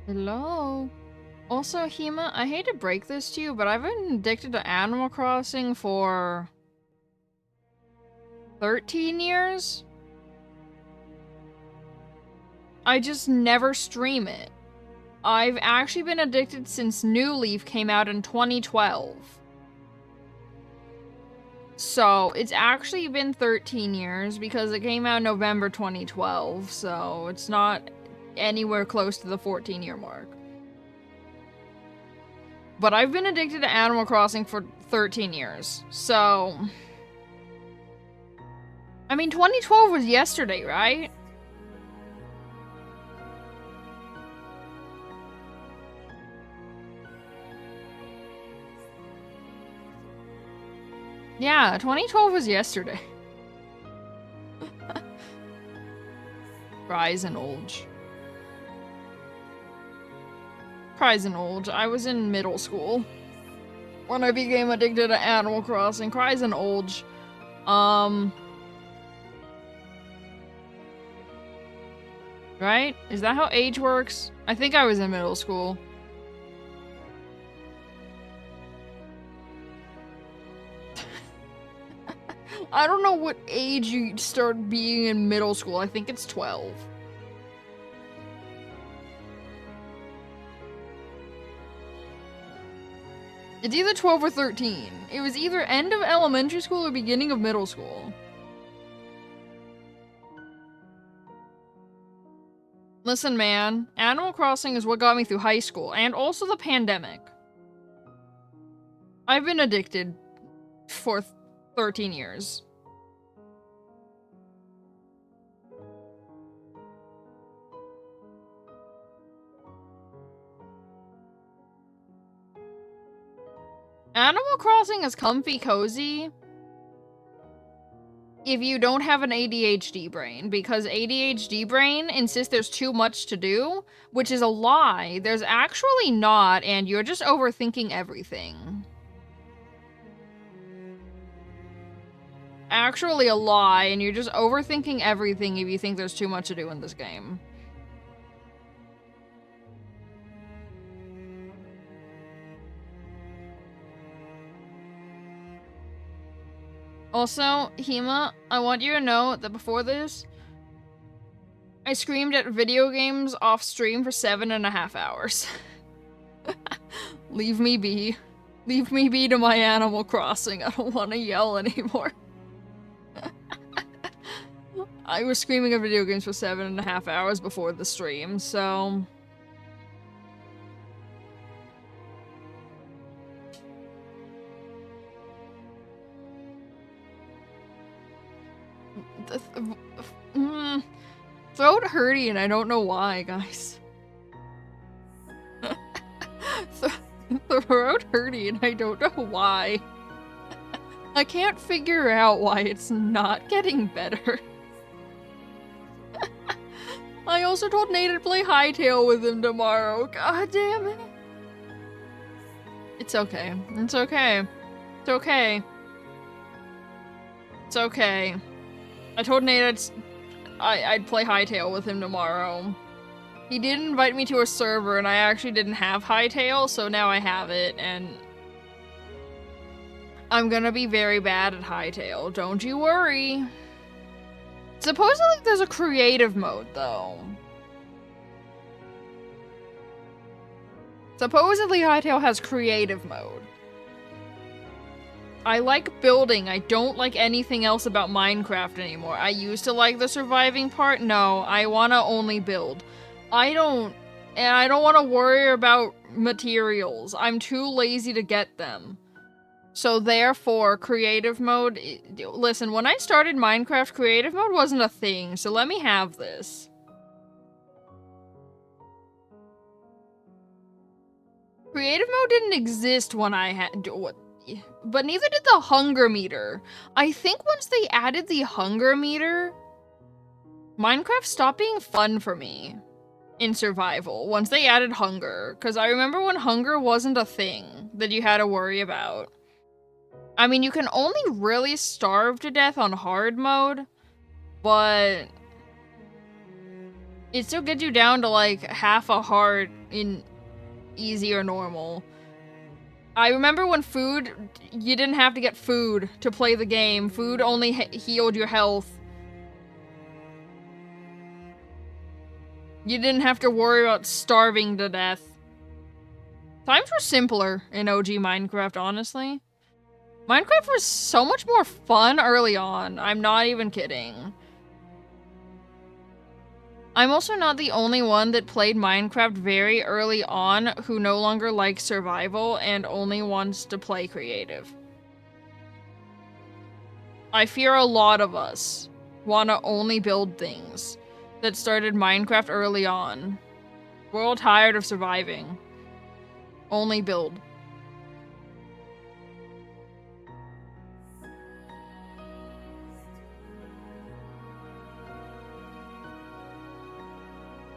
Hello? Also, Hema, I hate to break this to you, but I've been addicted to Animal Crossing for 13 years? I just never stream it. I've actually been addicted since New Leaf came out in 2012. So, it's actually been 13 years because it came out in November 2012, so it's not anywhere close to the 14-year mark. But I've been addicted to Animal Crossing for 13 years, so... I mean, 2012 was yesterday, right? Yeah, 2012 was yesterday. Rise and Olge. Cries and Olge. I was in middle school when I became addicted to Animal Crossing. Cries and Olge. Right? Is that how age works? I think I was in middle school. I don't know what age you start being in middle school. I think it's 12. It's either 12 or 13. It was either end of elementary school or beginning of middle school. Listen, man. Animal Crossing is what got me through high school, and also the pandemic. I've been addicted for 13 years. Animal Crossing is comfy cozy if you don't have an ADHD brain, because ADHD brain insists there's too much to do, which is a lie. There's actually not, and you're just overthinking everything. Actually a lie, and you're just overthinking everything if you think there's too much to do in this game. Also, Hema, I want you to know that before this, I screamed at video games off stream for 7.5 hours. Leave me be. Leave me be to my Animal Crossing. I don't want to yell anymore. I was screaming at video games for 7.5 hours before the stream, so... Throat hurty and I don't know why, guys. Throat hurty and I don't know why. I can't figure out why it's not getting better. I also told Nate to play Hightail with him tomorrow. God damn it. It's okay. It's okay. It's okay. It's okay. I told Nate I'd play Hightail with him tomorrow. He did invite me to a server and I actually didn't have Hightail, so now I have it, and I'm gonna be very bad at Hightail. Don't you worry. Supposedly there's a creative mode, though. Supposedly Hightail has creative mode. I like building. I don't like anything else about Minecraft anymore. I used to like the surviving part. No, I want to only build. I don't want to worry about materials. I'm too lazy to get them. So therefore, creative mode... Listen, when I started Minecraft, creative mode wasn't a thing, so let me have this. Creative mode didn't exist when I had... But neither did the hunger meter. I think once they added the hunger meter, Minecraft stopped being fun for me in survival once they added hunger. Because I remember when hunger wasn't a thing that you had to worry about. I mean, you can only really starve to death on hard mode, but it still gets you down to like half a heart in easy or normal. I remember when food, you didn't have to get food to play the game. Food only healed your health. You didn't have to worry about starving to death. Times were simpler in OG Minecraft, honestly. Minecraft was so much more fun early on. I'm not even kidding. I'm also not the only one that played Minecraft very early on who no longer likes survival and only wants to play creative. I fear a lot of us want to only build things that started Minecraft early on. We're all tired of surviving. Only build.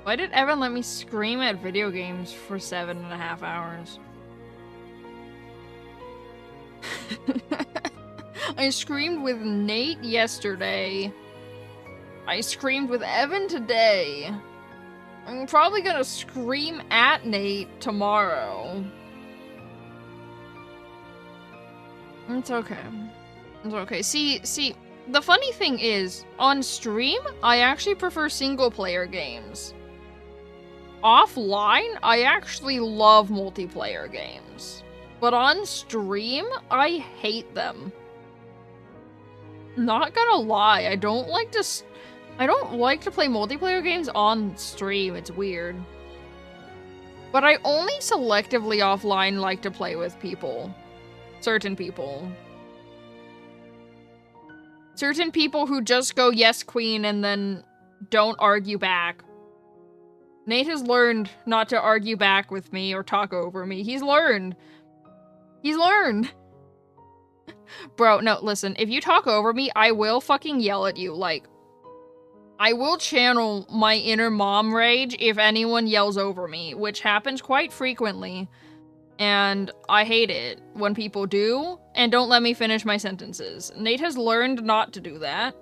Why did Evan let me scream at video games for 7.5 hours? I screamed with Nate yesterday. I screamed with Evan today. I'm probably gonna scream at Nate tomorrow. It's okay. It's okay. See, the funny thing is, on stream, I actually prefer single-player games. Offline, I actually love multiplayer games. But on stream, I hate them. Not gonna lie, I don't like to play multiplayer games on stream. It's weird. But I only selectively offline like to play with people. Certain people. Certain people who just go yes queen and then don't argue back. Nate has learned not to argue back with me or talk over me. He's learned. He's learned. Bro, no, listen. If you talk over me, I will fucking yell at you. Like, I will channel my inner mom rage if anyone yells over me, which happens quite frequently. And I hate it when people do and don't let me finish my sentences. Nate has learned not to do that.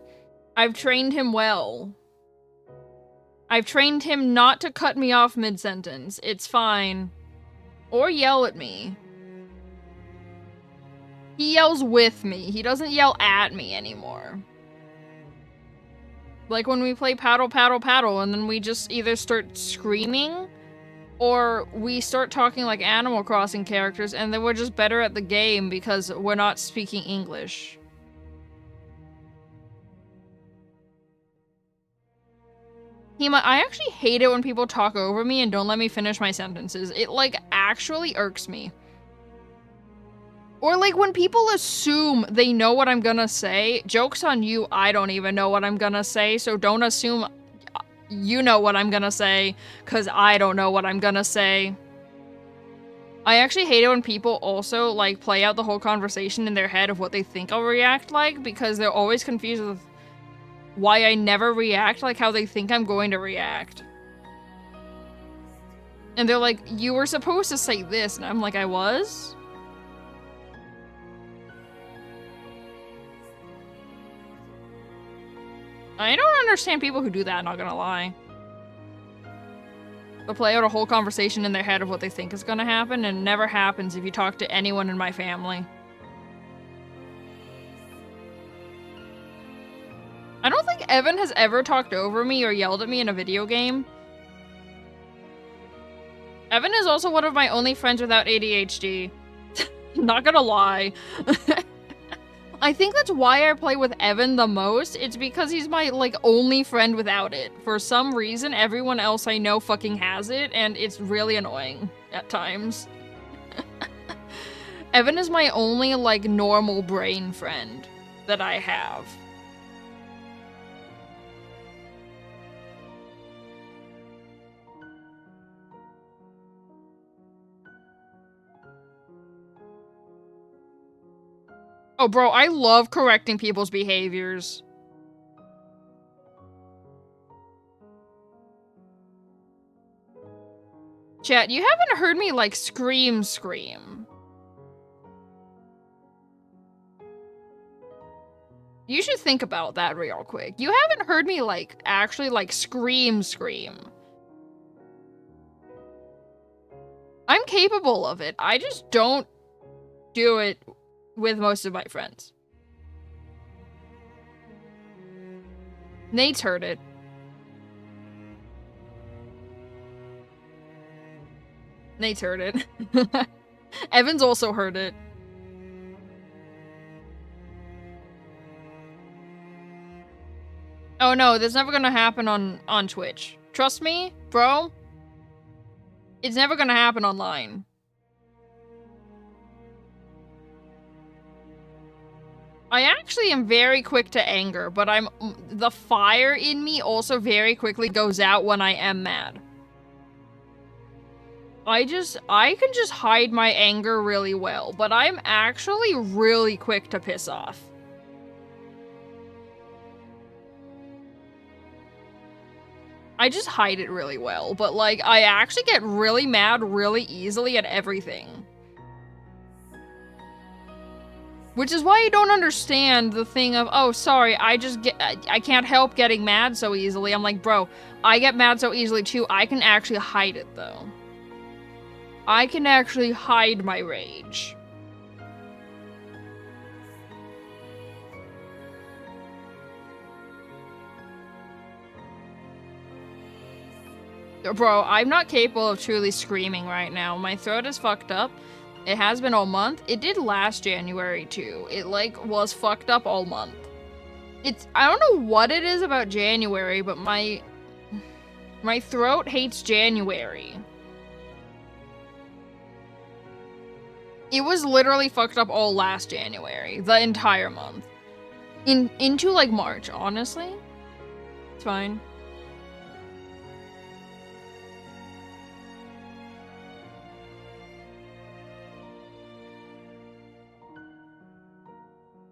I've trained him well. I've trained him not to cut me off mid-sentence. It's fine. Or yell at me. He yells with me. He doesn't yell at me anymore. Like when we play paddle, paddle, paddle, and then we just either start screaming or we start talking like Animal Crossing characters, and then we're just better at the game because we're not speaking English. I actually hate it when people talk over me and don't let me finish my sentences. It, like, actually irks me. Or, like, when people assume they know what I'm gonna say, joke's on you, I don't even know what I'm gonna say, so don't assume you know what I'm gonna say, because I don't know what I'm gonna say. I actually hate it when people also, like, play out the whole conversation in their head of what they think I'll react like, because they're always confused with why I never react like how they think I'm going to react. And they're like, you were supposed to say this, and I'm like, I was? I don't understand people who do that, not gonna lie. They'll play out a whole conversation in their head of what they think is gonna happen, and it never happens if you talk to anyone in my family. I don't think Evan has ever talked over me or yelled at me in a video game. Evan is also one of my only friends without ADHD. Not gonna lie. I think that's why I play with Evan the most. It's because he's my, like, only friend without it. For some reason, everyone else I know fucking has it, and it's really annoying at times. Evan is my only, like, normal brain friend that I have. Oh, bro, I love correcting people's behaviors. Chat, you haven't heard me, like, scream. You should think about that real quick. You haven't heard me, like, actually, like, scream. I'm capable of it. I just don't do it with most of my friends. Nate's heard it. Nate's heard it. Evan's also heard it. Oh no, that's never gonna happen on Twitch. Trust me, bro. It's never gonna happen online. I actually am very quick to anger, but the fire in me also very quickly goes out when I am mad. I can just hide my anger really well, but I'm actually really quick to piss off. I just hide it really well, but like, I actually get really mad really easily at everything. Which is why I don't understand the thing of, oh, sorry, I can't help getting mad so easily. I'm like, bro, I get mad so easily too. I can actually hide it though. I can actually hide my rage. Bro, I'm not capable of truly screaming right now. My throat is fucked up. It has been all month. It did last January too. It like was fucked up all month. I don't know what it is about January, but my throat hates January. It was literally fucked up all last January, the entire month. Into like March, honestly. It's fine.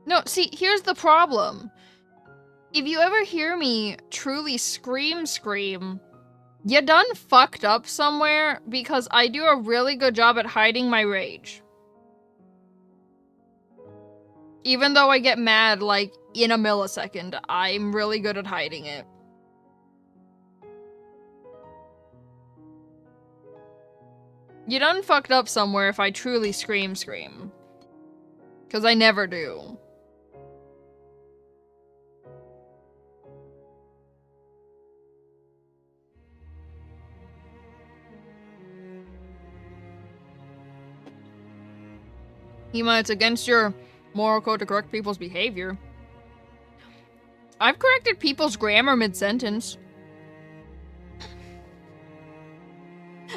No, see, here's the problem. If you ever hear me truly scream, you done fucked up somewhere because I do a really good job at hiding my rage. Even though I get mad, like, in a millisecond, I'm really good at hiding it. You done fucked up somewhere if I truly scream. Because I never do. Hema, it's against your moral code to correct people's behavior. I've corrected people's grammar mid-sentence.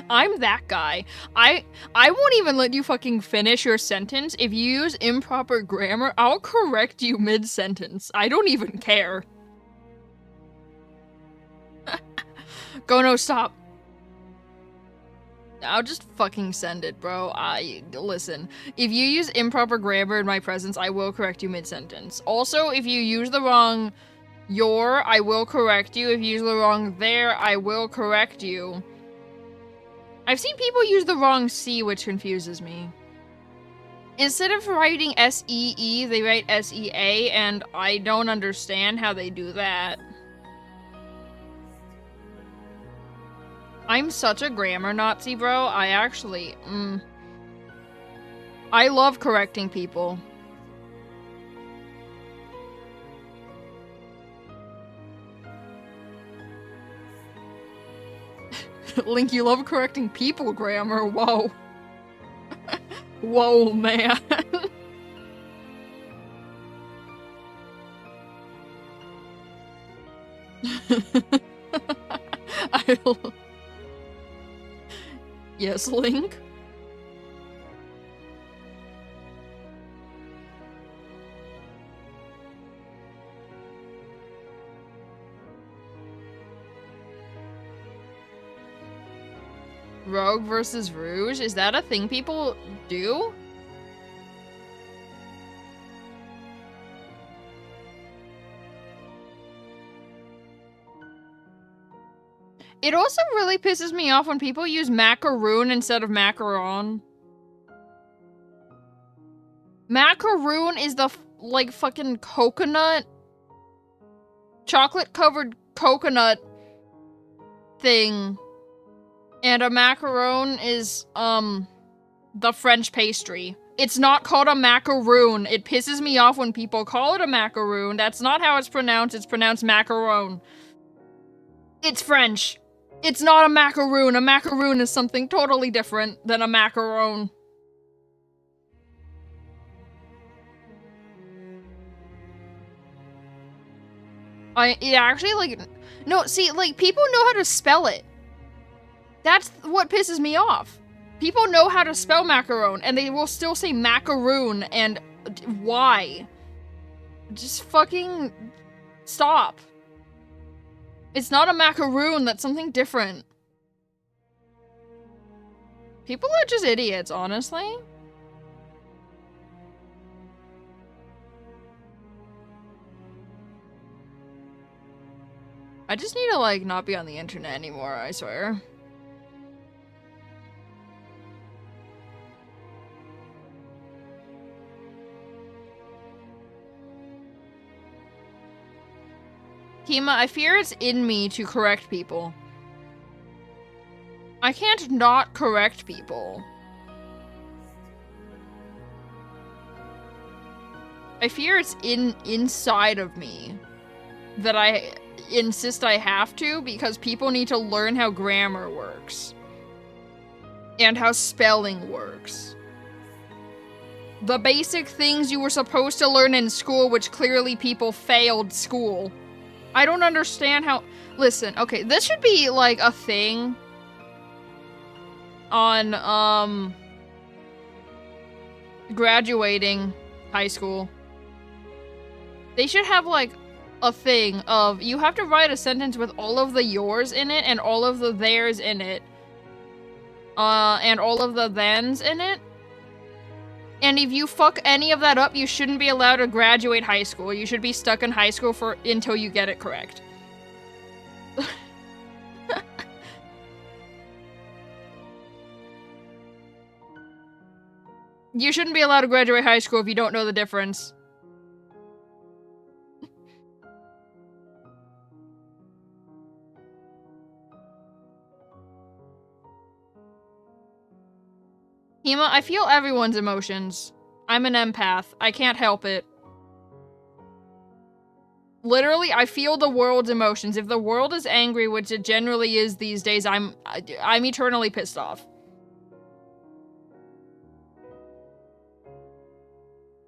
I'm that guy. I won't even let you fucking finish your sentence. If you use improper grammar, I'll correct you mid-sentence. I don't even care. Go, no, stop. I'll just fucking send it, bro. Listen, if you use improper grammar in my presence, I will correct you mid-sentence. Also, if you use the wrong your, I will correct you. If you use the wrong there, I will correct you. I've seen people use the wrong C, which confuses me. Instead of writing S-E-E, they write S-E-A, and I don't understand how they do that. I'm such a grammar Nazi, bro. I actually, I love correcting people. Link, you love correcting people grammar. Whoa. Whoa, man. Yes, Link? Rogue versus Rouge? Is that a thing people do? It also really pisses me off when people use macaroon instead of macaron. Macaroon is the, like, fucking coconut... chocolate-covered coconut thing. And a macaron is, the French pastry. It's not called a macaroon. It pisses me off when people call it a macaroon. That's not how it's pronounced macaron. It's French. It's not a macaroon. A macaroon is something totally different than a macaron. It actually, like, no, see, like, people know how to spell it. That's what pisses me off. People know how to spell macaron, and they will still say macaroon, and why? Just fucking stop. It's not a macaroon, that's something different. People are just idiots, honestly. I just need to, like, not be on the internet anymore, I swear. Kima, I fear it's in me to correct people. I can't not correct people. I fear it's inside of me that I insist I have to, because people need to learn how grammar works. And how spelling works. The basic things you were supposed to learn in school, which clearly people failed school. I don't understand how... Listen, okay, this should be, like, a thing on, graduating high school. They should have, like, a thing of, you have to write a sentence with all of the yours in it, and all of the theirs in it. And all of the thens in it. And if you fuck any of that up, you shouldn't be allowed to graduate high school. You should be stuck in high school until you get it correct. You shouldn't be allowed to graduate high school if you don't know the difference. Hema, I feel everyone's emotions. I'm an empath. I can't help it. Literally, I feel the world's emotions. If the world is angry, which it generally is these days, I'm eternally pissed off.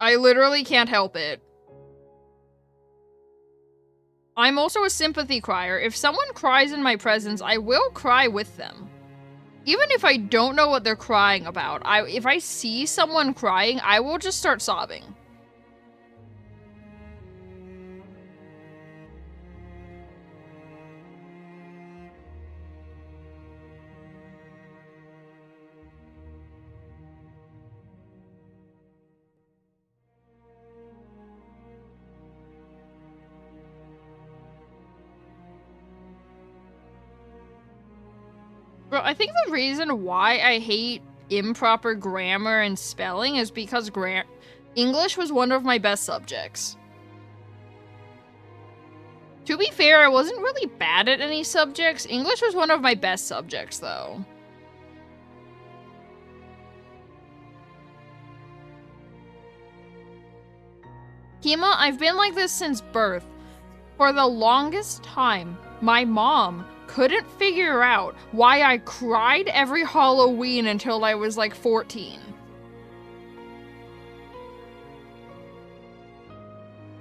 I literally can't help it. I'm also a sympathy crier. If someone cries in my presence, I will cry with them. Even if I don't know what they're crying about, if I see someone crying, I will just start sobbing. Bro, I think the reason why I hate improper grammar and spelling is because English was one of my best subjects. To be fair, I wasn't really bad at any subjects. English was one of my best subjects, though. Kima, I've been like this since birth. For the longest time, my mom couldn't figure out why I cried every Halloween until I was like 14.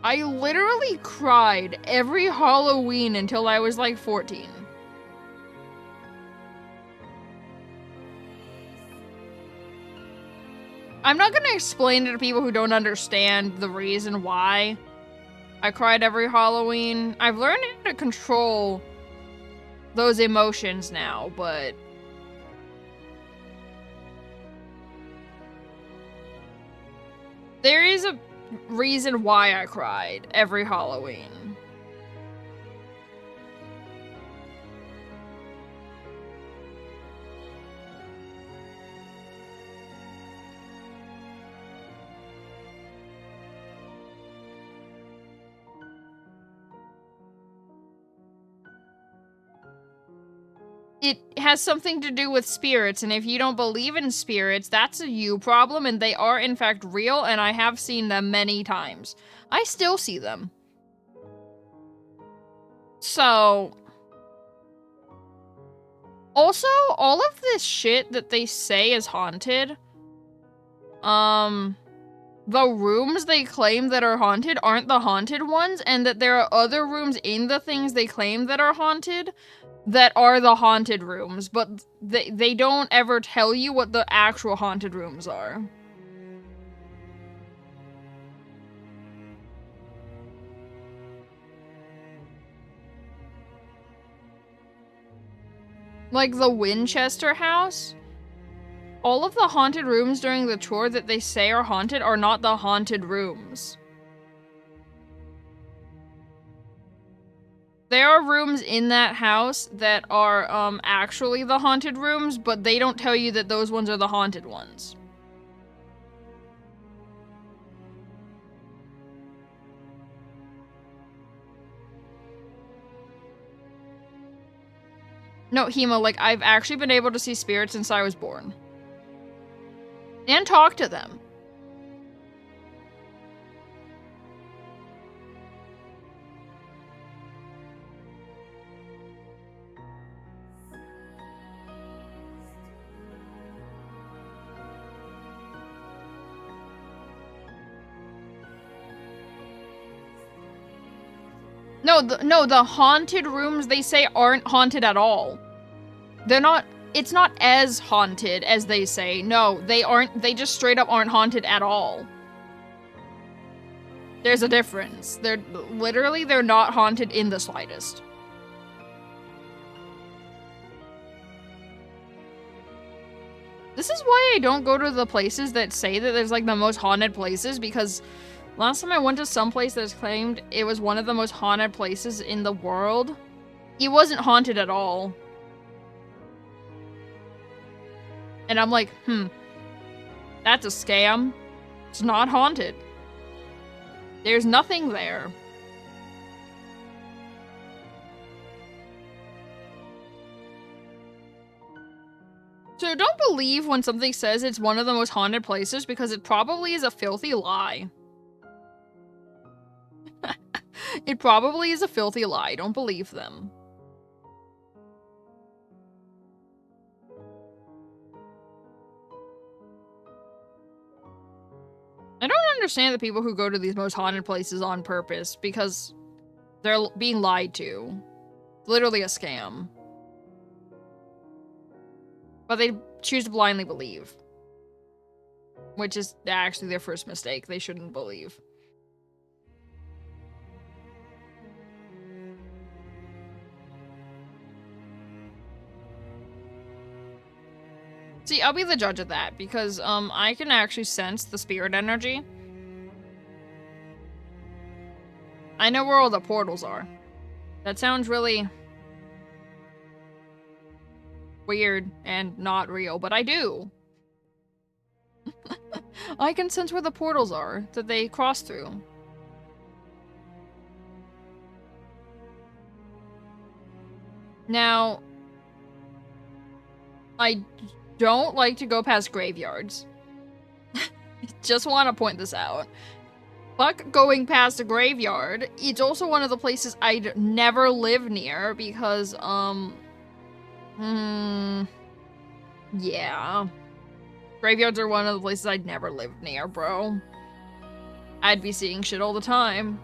I literally cried every Halloween until I was like 14. I'm not gonna explain it to people who don't understand the reason why I cried every Halloween. I've learned how to control those emotions now, but there is a reason why I cried every Halloween. has something to do with spirits, and if you don't believe in spirits, that's a you problem, and they are in fact real, and I have seen them many times. I still see them. So... Also, all of this shit that they say is haunted, the rooms they claim that are haunted aren't the haunted ones, and that there are other rooms in the things they claim that are haunted that are the haunted rooms, but they don't ever tell you what the actual haunted rooms are. Like the Winchester house? All of the haunted rooms during the tour that they say are haunted are not the haunted rooms. There are rooms in that house that are, actually the haunted rooms, but they don't tell you that those ones are the haunted ones. No, Hema, like, I've actually been able to see spirits since I was born. And talk to them. No, the haunted rooms they say aren't haunted at all. They're not, it's not as haunted as they say. No, they aren't, they just straight up aren't haunted at all. There's a difference. They're not haunted in the slightest. This is why I don't go to the places that say that there's like the most haunted places, because last time I went to some place that claimed it was one of the most haunted places in the world, it wasn't haunted at all. And I'm like, that's a scam. It's not haunted. There's nothing there. So don't believe when something says it's one of the most haunted places, because it probably is a filthy lie. It probably is a filthy lie. Don't believe them. I don't understand the people who go to these most haunted places on purpose, because they're being lied to. It's literally a scam. But they choose to blindly believe. Which is actually their first mistake. They shouldn't believe. See, I'll be the judge of that, because, I can actually sense the spirit energy. I know where all the portals are. That sounds really weird and not real, but I do. I can sense where the portals are that they cross through. Now, I don't like to go past graveyards. Just want to point this out. Fuck going past a graveyard. It's also one of the places I'd never live near because, yeah. Graveyards are one of the places I'd never live near, bro. I'd be seeing shit all the time.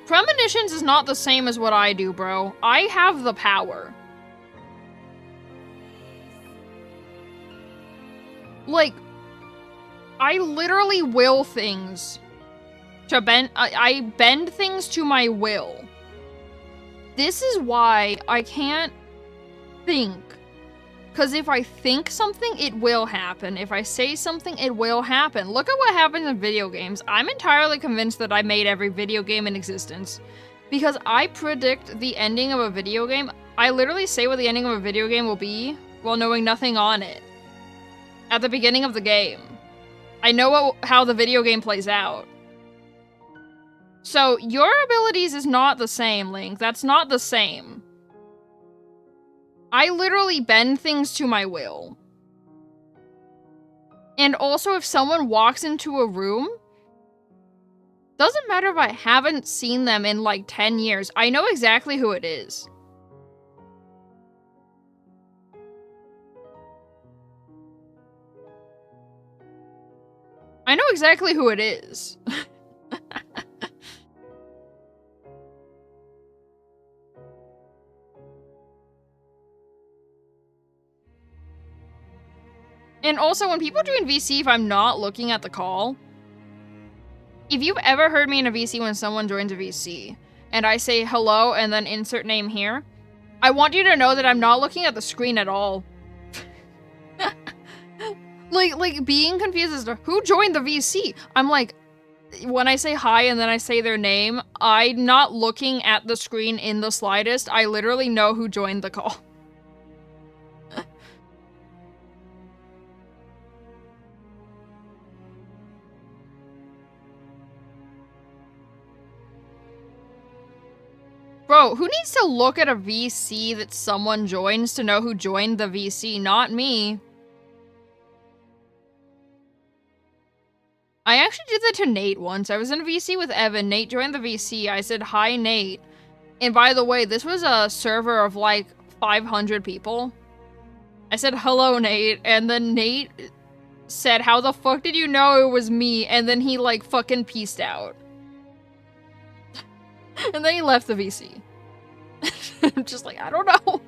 Premonitions is not the same as what I do, bro. I have the power. Like, I literally will things to bend. I bend things to my will. This is why I can't think. Because if I think something, it will happen. If I say something, it will happen. Look at what happens in video games. I'm entirely convinced that I made every video game in existence. Because I predict the ending of a video game. I literally say what the ending of a video game will be while knowing nothing on it. At the beginning of the game. I know how the video game plays out. So, your abilities is not the same, Link. That's not the same. I literally bend things to my will. And also, if someone walks into a room, doesn't matter if I haven't seen them in like 10 years, I know exactly who it is. I know exactly who it is. And also, when people join VC, if I'm not looking at the call, if you've ever heard me in a VC when someone joins a VC, and I say hello and then insert name here, I want you to know that I'm not looking at the screen at all. like being confused as to who joined the VC. I'm like, when I say hi and then I say their name, I'm not looking at the screen in the slightest. I literally know who joined the call. Bro, who needs to look at a VC that someone joins to know who joined the VC? Not me. I actually did that to Nate once. I was in a VC with Evan. Nate joined the VC. I said, hi, Nate. And by the way, this was a server of like 500 people. I said, hello, Nate. And then Nate said, how the fuck did you know it was me? And then he like fucking peaced out. And then he left the VC. I'm just like, I don't know.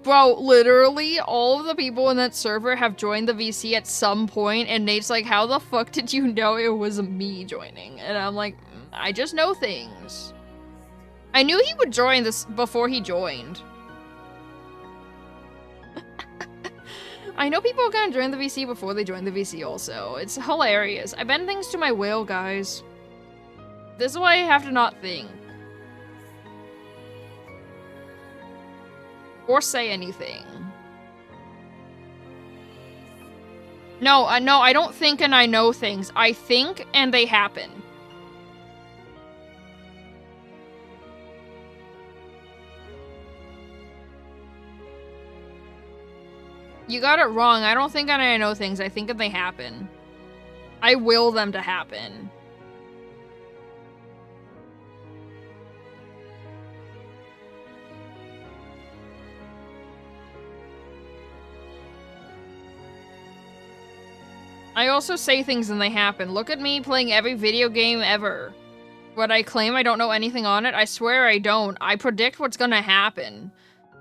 Bro, literally, all of the people in that server have joined the VC at some point, and Nate's like, how the fuck did you know it was me joining? And I'm like, I just know things. I knew he would join this before he joined. I know people are gonna join the VC before they join the VC also. It's hilarious. I bend things to my will, guys. This is why I have to not think. Or say anything. No, I don't think and I know things. I think and they happen. You got it wrong. I don't think and I know things. I think and they happen. I will them to happen. I also say things and they happen. Look at me playing every video game ever. Would I claim I don't know anything on it? I swear I don't. I predict what's gonna happen.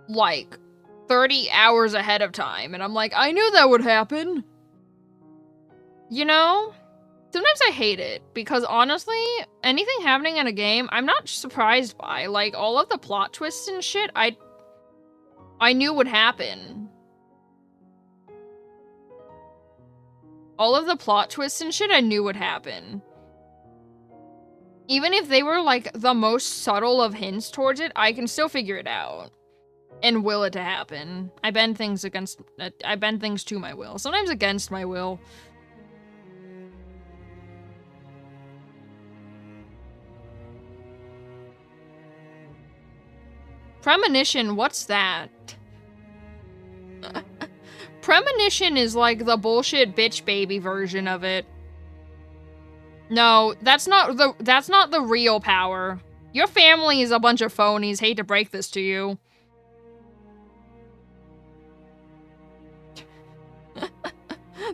Like, 30 hours ahead of time. And I'm like, I knew that would happen. You know? Sometimes I hate it. Because honestly, anything happening in a game, I'm not surprised by. Like, all of the plot twists and shit, I knew would happen. All of the plot twists and shit I knew would happen. Even if they were, like, the most subtle of hints towards it, I can still figure it out. And will it to happen. I bend things to my will. Sometimes against my will. Premonition, what's that? Premonition is like the bullshit bitch baby version of it. No, that's not the real power. Your family is a bunch of phonies. Hate to break this to you.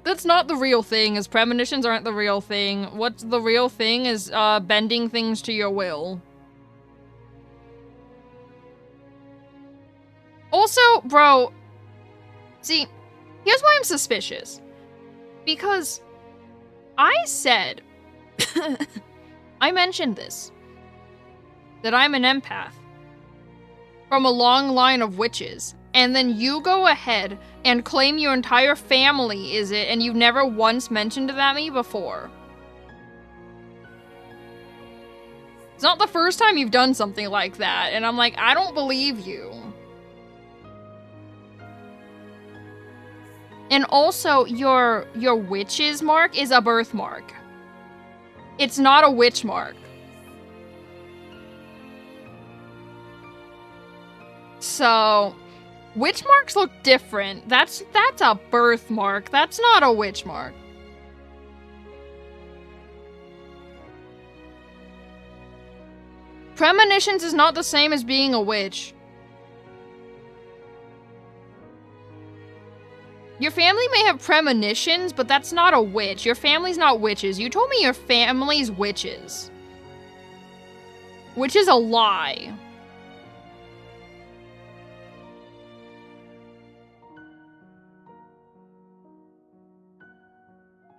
That's not the real thing, as premonitions aren't the real thing. What's the real thing is bending things to your will. Also, bro, see, here's why I'm suspicious. Because I said, I mentioned this, that I'm an empath from a long line of witches, and then you go ahead and claim your entire family is it, and you've never once mentioned that to me before. It's not the first time you've done something like that, and I'm like, I don't believe you. And also, your witch's mark is a birthmark. It's not a witch mark. So, witch marks look different. That's a birthmark. That's not a witch mark. Premonitions is not the same as being a witch. Your family may have premonitions, but that's not a witch. Your family's not witches. You told me your family's witches. Which is a lie.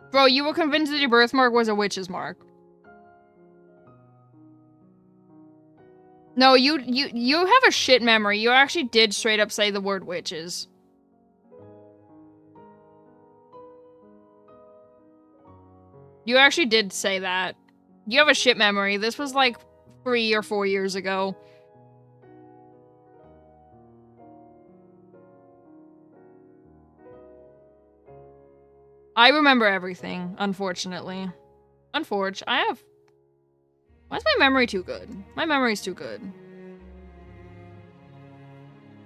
Bro, you were convinced that your birthmark was a witch's mark. No, you have a shit memory. You actually did straight up say the word witches. You actually did say that. You have a shit memory. This was like 3 or 4 years ago. I remember everything, unfortunately. Why is my memory too good? My memory's too good.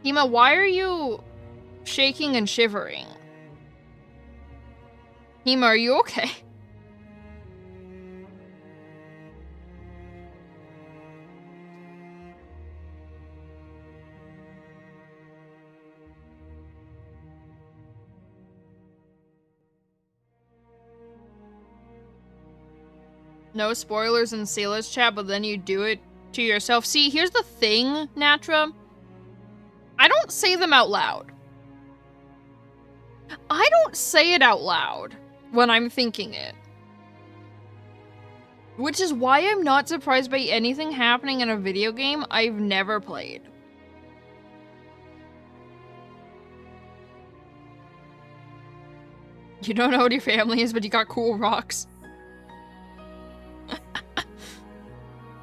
Hima, why are you shaking and shivering? Hima, are you okay? No spoilers in Sealismealis chat, but then you do it to yourself. See, here's the thing, Natra. I don't say them out loud. I don't say it out loud when I'm thinking it. Which is why I'm not surprised by anything happening in a video game I've never played. You don't know what your family is, but you got cool rocks.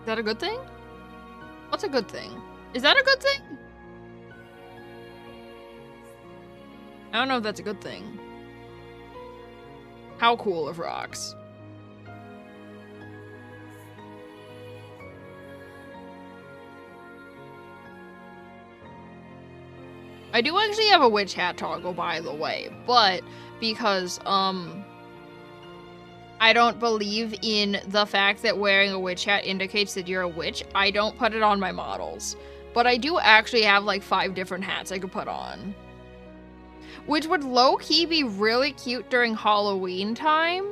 Is that a good thing? What's a good thing? Is that a good thing? I don't know if that's a good thing. How cool of rocks? I do actually have a witch hat toggle, by the way, but because, I don't believe in the fact that wearing a witch hat indicates that you're a witch. I don't put it on my models. But I do actually have like 5 different hats I could put on. Which would low-key be really cute during Halloween time.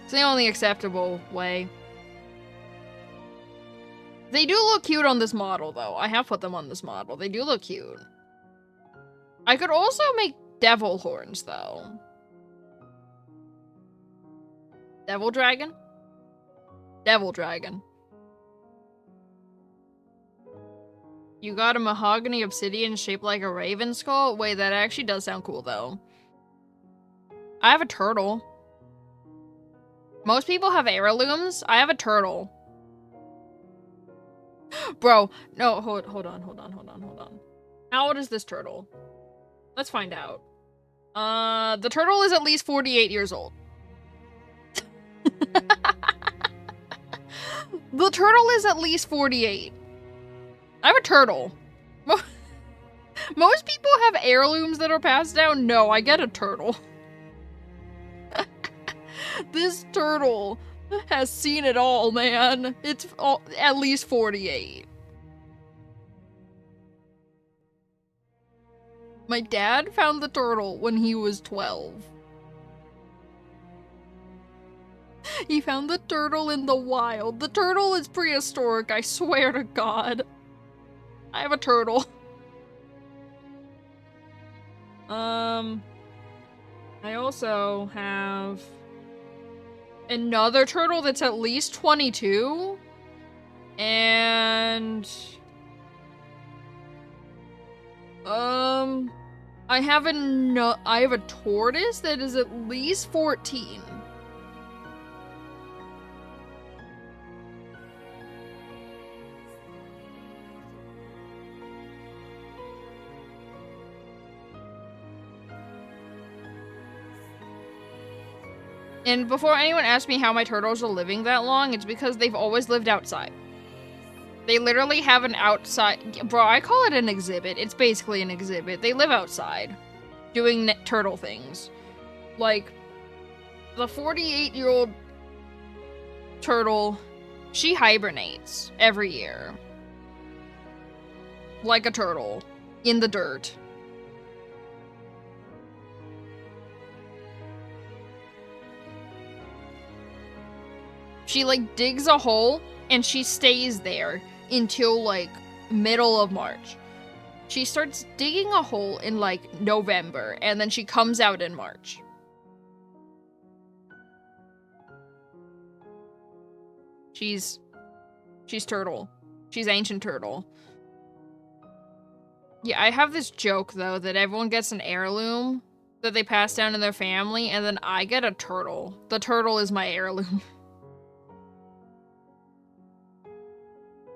It's the only acceptable way. They do look cute on this model, though. I have put them on this model. They do look cute. I could also make devil horns, though. Devil dragon? Devil dragon. You got a mahogany obsidian shaped like a raven skull? Wait, that actually does sound cool, though. I have a turtle. Most people have heirlooms. I have a turtle. Bro, no, hold on. How old is this turtle? Let's find out. The turtle is at least 48 years old. The turtle is at least 48. I have a turtle. Most people have heirlooms that are passed down. No, I get a turtle. This turtle has seen it all, man. It's at least 48. My dad found the turtle when he was 12. He found the turtle in the wild. The turtle is prehistoric, I swear to God. I have a turtle. I also have another turtle that's at least 22. And I have a tortoise that is at least 14. And before anyone asks me how my turtles are living that long, it's because they've always lived outside. They literally have an outside... Bro, I call it an exhibit. It's basically an exhibit. They live outside, doing turtle things. Like, the 48-year-old turtle, she hibernates every year. Like a turtle. In the dirt. She, like, digs a hole, and she stays there until, like, middle of March. She starts digging a hole in, like, November, and then she comes out in March. She's turtle. She's ancient turtle. Yeah, I have this joke, though, that everyone gets an heirloom that they pass down in their family, and then I get a turtle. The turtle is my heirloom.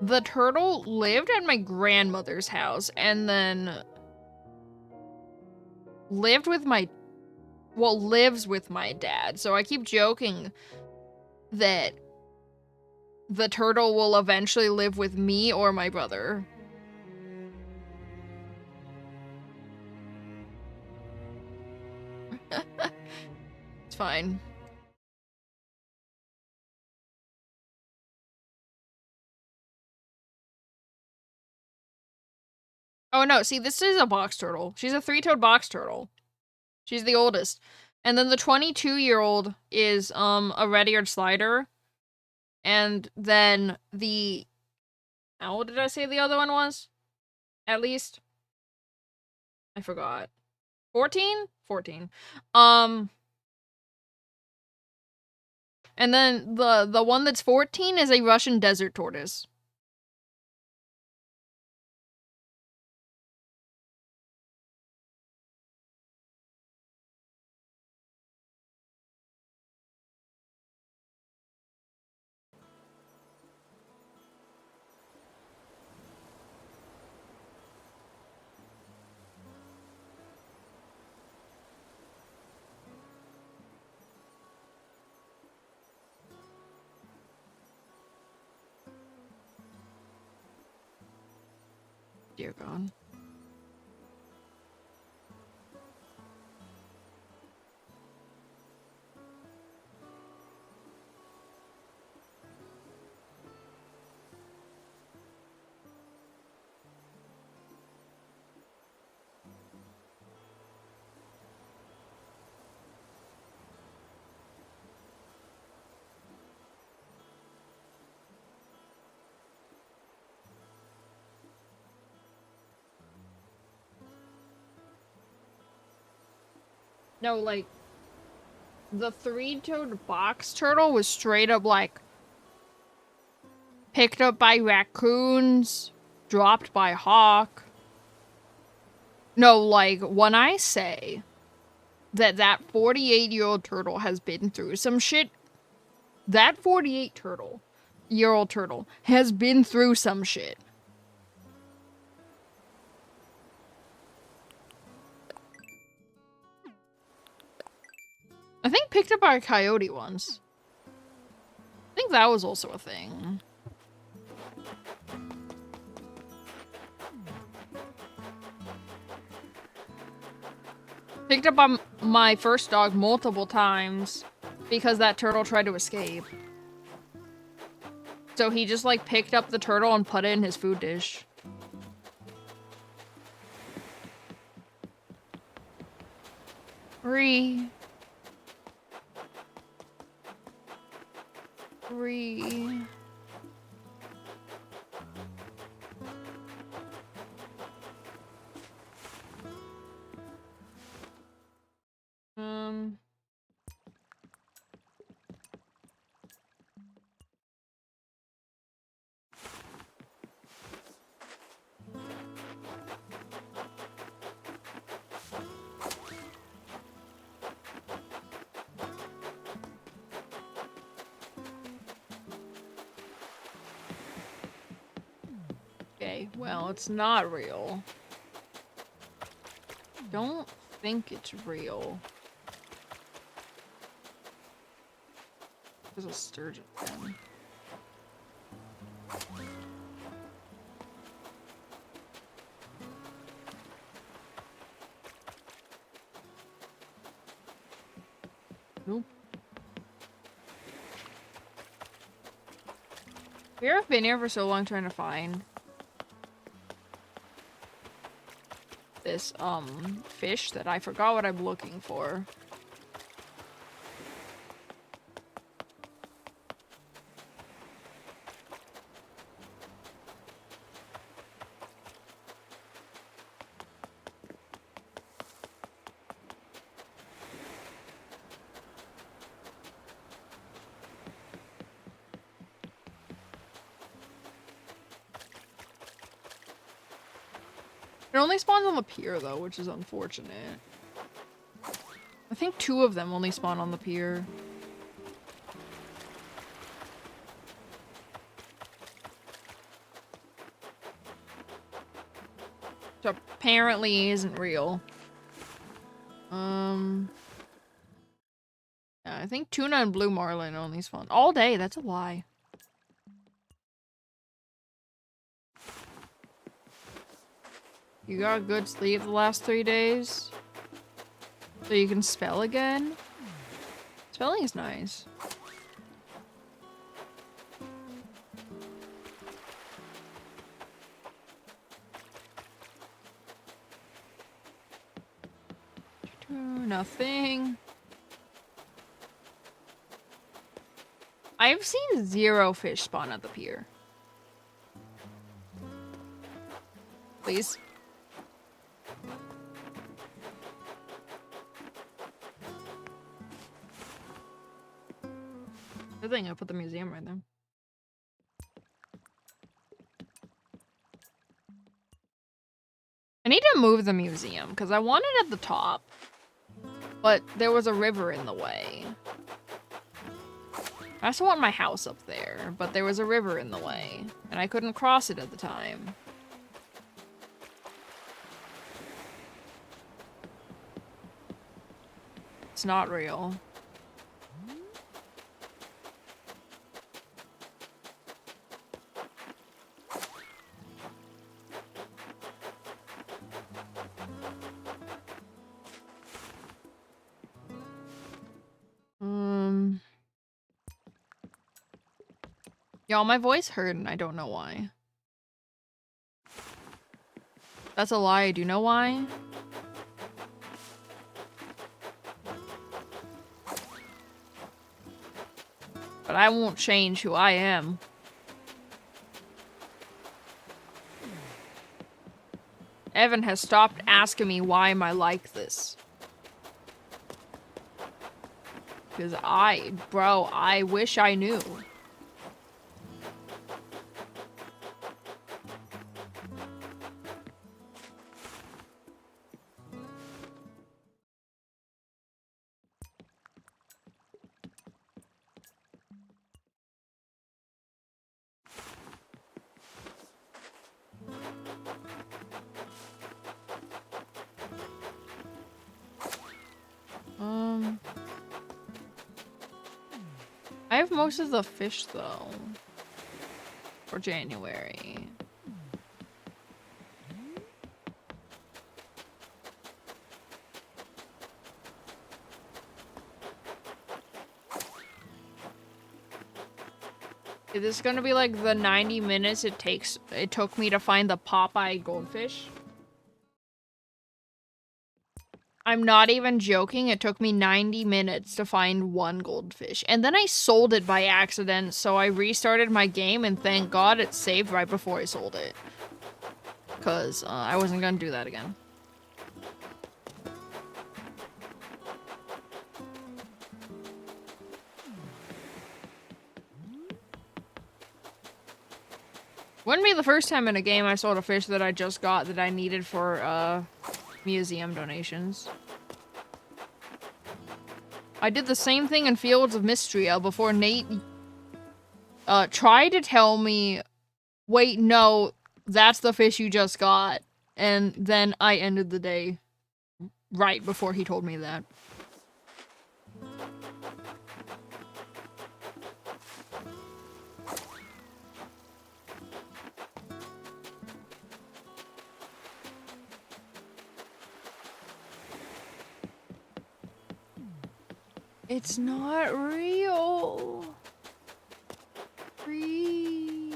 The turtle lived at my grandmother's house, and then lives with my dad. So I keep joking that the turtle will eventually live with me or my brother. It's fine. Oh no, see, this is a box turtle. She's a three-toed box turtle. She's the oldest. And then the 22-year-old is a red-eared slider. And then the... How old did I say the other one was? At least? I forgot. 14? 14. And then the one that's 14 is a Russian desert tortoise. Dear God. No, like, the three-toed box turtle was straight up, like, picked up by raccoons, dropped by hawk. No, like, when I say that 48-year-old turtle has been through some shit, that 48-year-old turtle has been through some shit. I think picked up by a coyote once. I think that was also a thing. Picked up by my first dog multiple times because that turtle tried to escape. So he just, like, picked up the turtle and put it in his food dish. Free. Okay, well, it's not real. Don't think it's real. There's a sturgeon. Nope. We've been here for so long trying to find this, fish that I forgot what I'm looking for. It only spawns on the pier, though, which is unfortunate. I think 2 of them only spawn on the pier. Which apparently isn't real. Yeah, I think tuna and blue marlin only spawn all day. That's a lie. You got good sleep the last 3 days? So you can spell again? Spelling is nice. Nothing. I've seen 0 fish spawn at the pier. Please. Good thing I put the museum right there. I need to move the museum because I want it at the top, but there was a river in the way. I also want my house up there, but there was a river in the way, and I couldn't cross it at the time. It's not real. Y'all, my voice hurt and I don't know why. That's a lie. Do you know why? But I won't change who I am. Evan has stopped asking me why am I like this. Because bro, I wish I knew. I have most of the fish, though, for January. Is this gonna be like the 90 minutes it took me to find the Popeye goldfish? I'm not even joking, it took me 90 minutes to find 1 goldfish. And then I sold it by accident, so I restarted my game and thank God it saved right before I sold it. Because I wasn't gonna do that again. Wouldn't be the first time in a game I sold a fish that I just got that I needed for museum donations. I did the same thing in Fields of Mystria before Nate tried to tell me, wait, no, that's the fish you just got. And then I ended the day right before he told me that. It's not real. Free.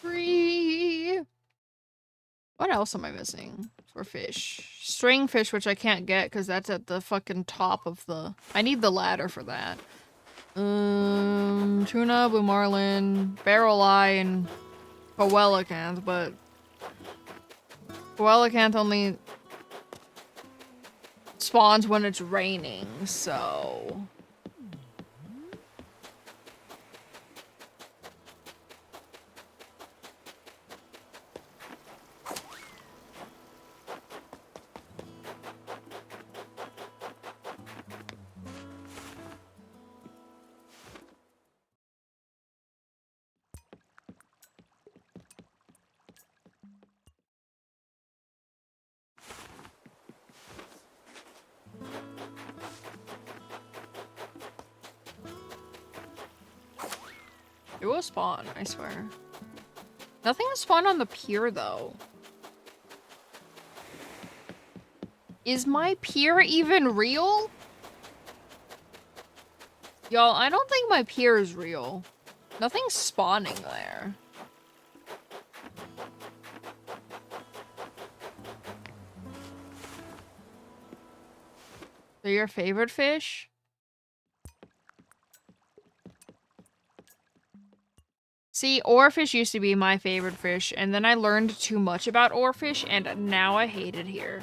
Free. What else am I missing for fish? String fish, which I can't get because that's at the fucking top of the... I need the ladder for that. Tuna, blue marlin, barrel eye, and coelacanth, but coelacanth only spawns when it's raining, so... It will spawn, I swear. Nothing will spawn on the pier, though. Is my pier even real? Y'all, I don't think my pier is real. Nothing's spawning there. They're your favorite fish? See, oarfish used to be my favorite fish, and then I learned too much about oarfish, and now I hate it here.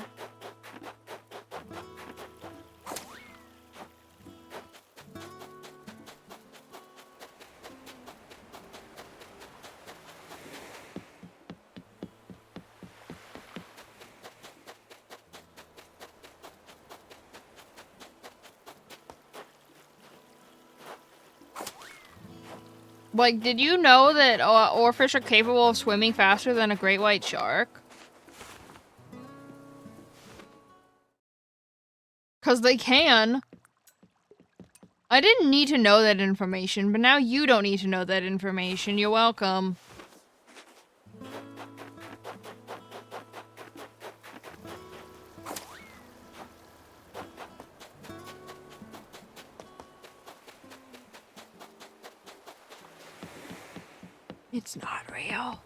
Like, did you know that oarfish are capable of swimming faster than a great white shark? Because they can. I didn't need to know that information, but now you don't need to know that information. You're welcome. It's not real.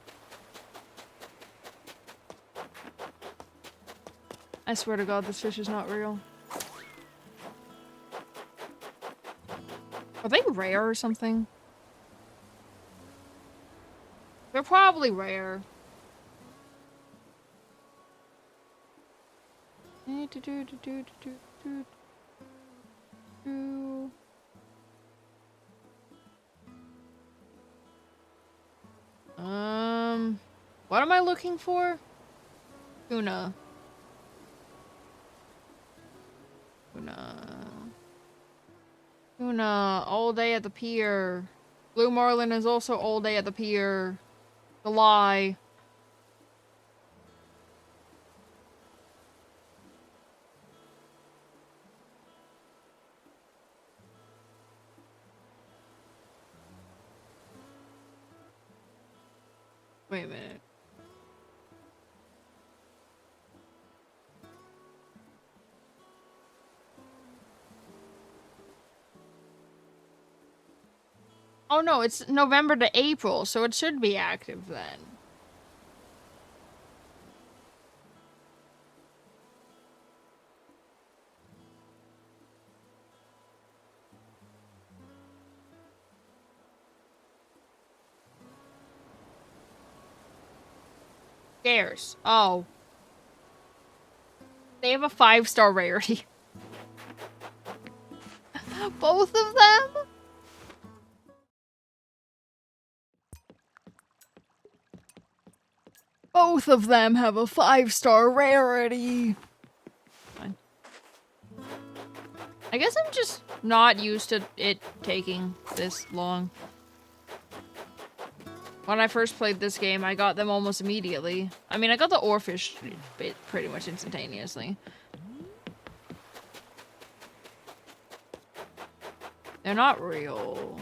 I swear to God, this fish is not real. Are they rare or something? They're probably rare. What am I looking for? Tuna. Tuna, all day at the pier. Blue marlin is also all day at the pier. The lie. Wait a minute. Oh no, it's November to April, so it should be active then. Scarce. Oh. They have a 5-star rarity. Both of them? Both of them have a 5-star rarity. Fine. I guess I'm just not used to it taking this long. When I first played this game, I got them almost immediately. I mean, I got the oarfish bit pretty much instantaneously. They're not real.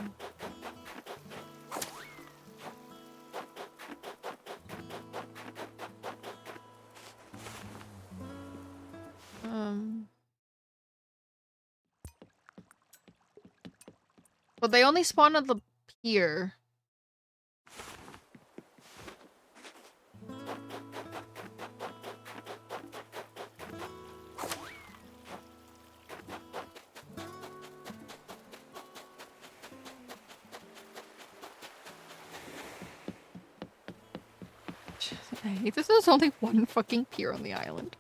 But they only spawn at the pier. I hate this. There's only one fucking pier on the island.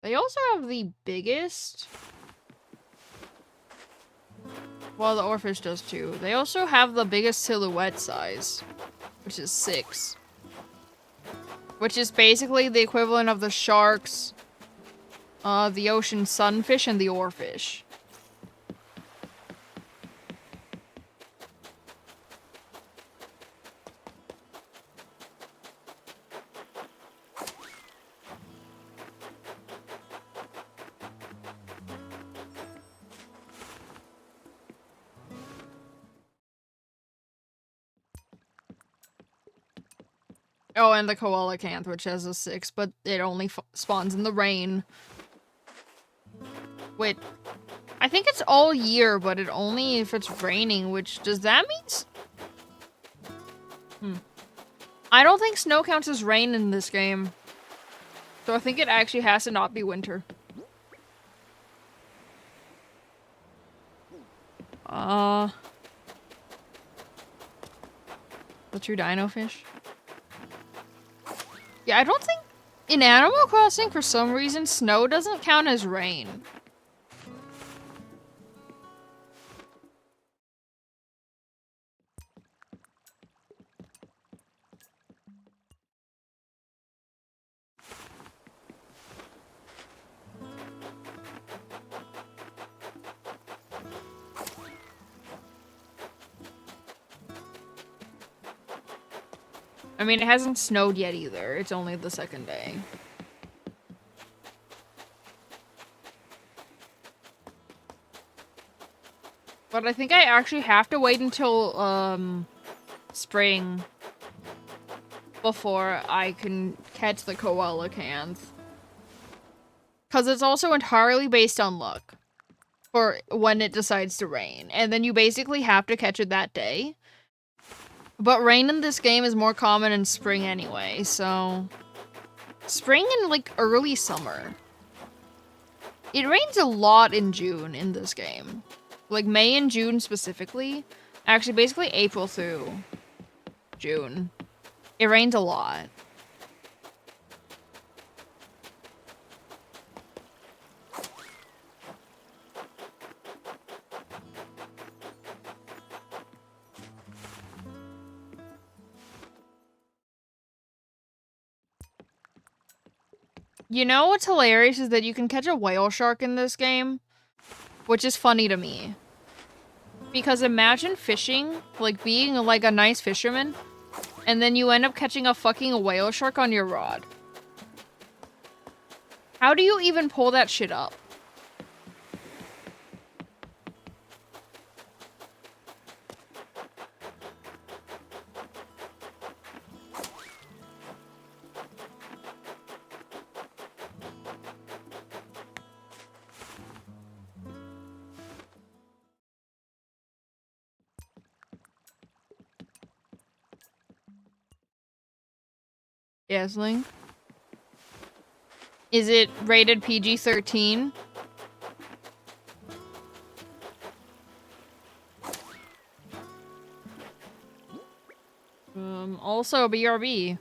They also have the biggest... Well, the oarfish does too. They also have the biggest silhouette size, which is 6. Which is basically the equivalent of the sharks, the ocean sunfish, and the oarfish. Oh, and the coelacanth, which has a 6, but it only spawns in the rain. Wait, I think it's all year, but it only if it's raining, which, does that mean... I don't think snow counts as rain in this game. So I think it actually has to not be winter. The true dino fish? Yeah, I don't think... In Animal Crossing, for some reason, snow doesn't count as rain. I mean, it hasn't snowed yet either. It's only the 2nd day. But I think I actually have to wait until, spring before I can catch the coelacanth. Because it's also entirely based on luck for when it decides to rain. And then you basically have to catch it that day. But rain in this game is more common in spring anyway, so... Spring and, like, early summer. It rains a lot in June in this game. Like, May and June specifically. Actually, basically April through June. It rains a lot. You know what's hilarious is that you can catch a whale shark in this game, which is funny to me. Because imagine fishing, like being like a nice fisherman, and then you end up catching a fucking whale shark on your rod. How do you even pull that shit up? Yes, Link? Is it rated PG-13? Also BRB.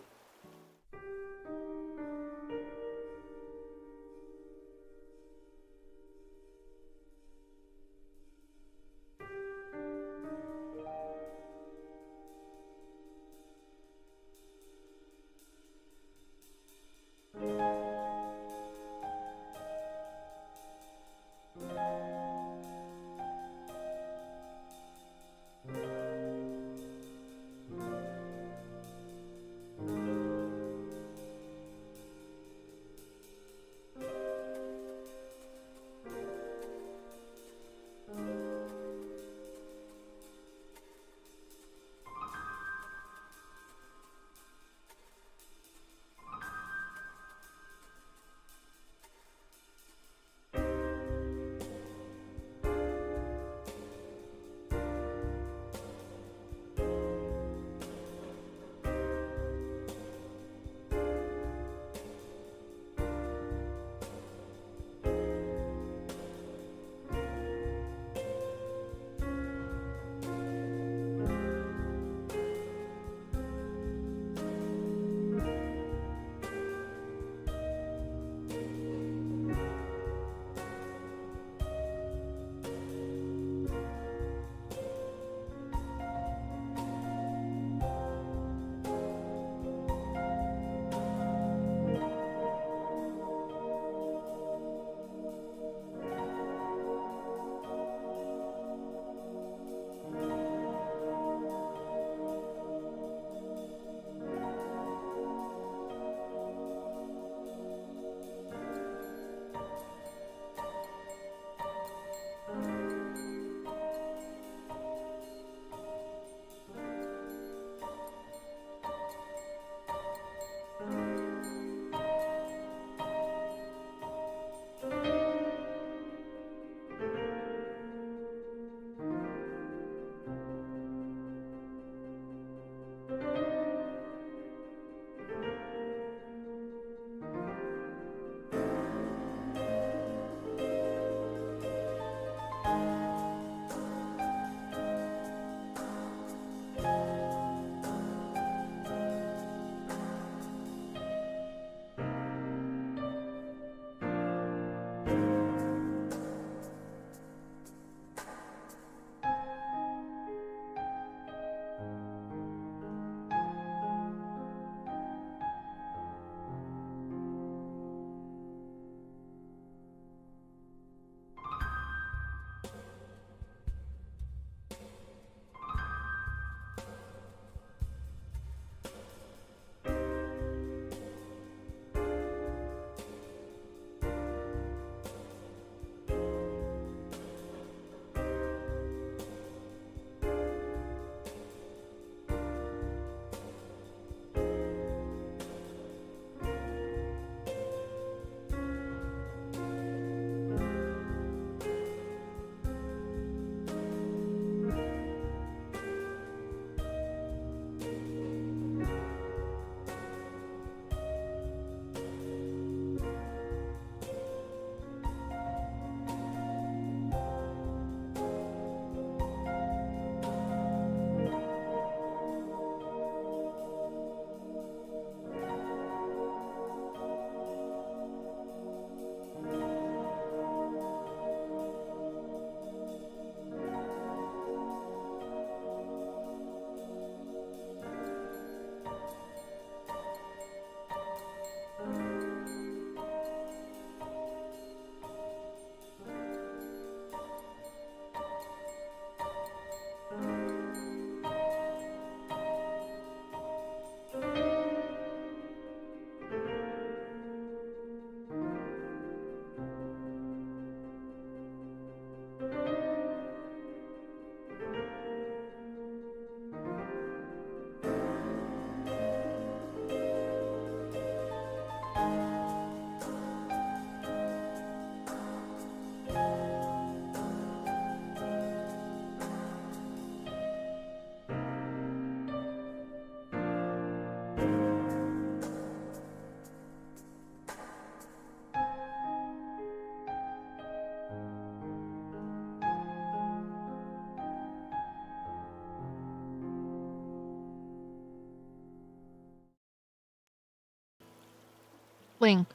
Link.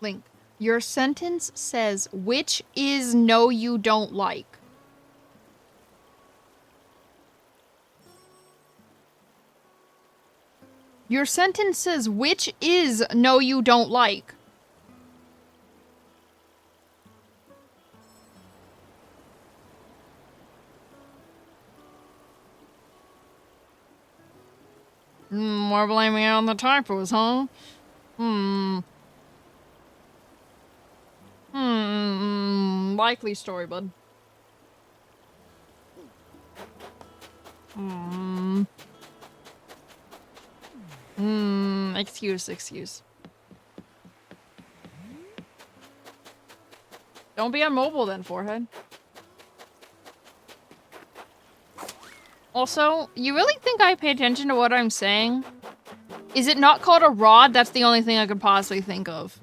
Link. Your sentence says, which is no you don't like. Your sentence says, which is no you don't like. More blaming it on the typos, huh? Likely story, bud. Excuse. Don't be immobile then, forehead. Also, you really think I pay attention to what I'm saying? Is it not called a rod? That's the only thing I could possibly think of.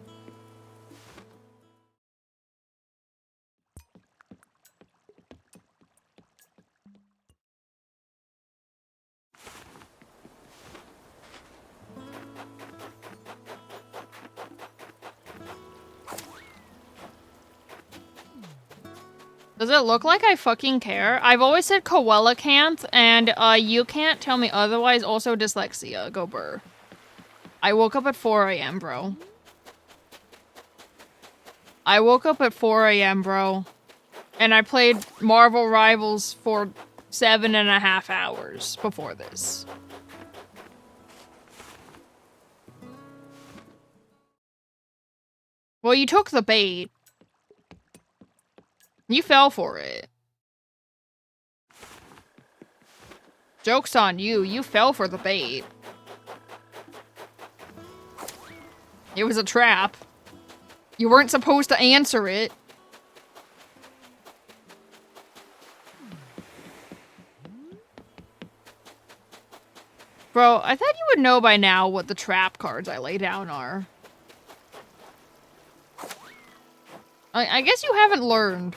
Does it look like I fucking care? I've always said coelacanth, and you can't tell me otherwise. Also dyslexia. Go burr. I woke up at 4 a.m., bro. I woke up at 4 a.m., bro. And I played Marvel Rivals for 7.5 hours before this. Well, you took the bait. You fell for it. Joke's on you. You fell for the bait. It was a trap. You weren't supposed to answer it. Bro, I thought you would know by now what the trap cards I lay down are. I guess you haven't learned.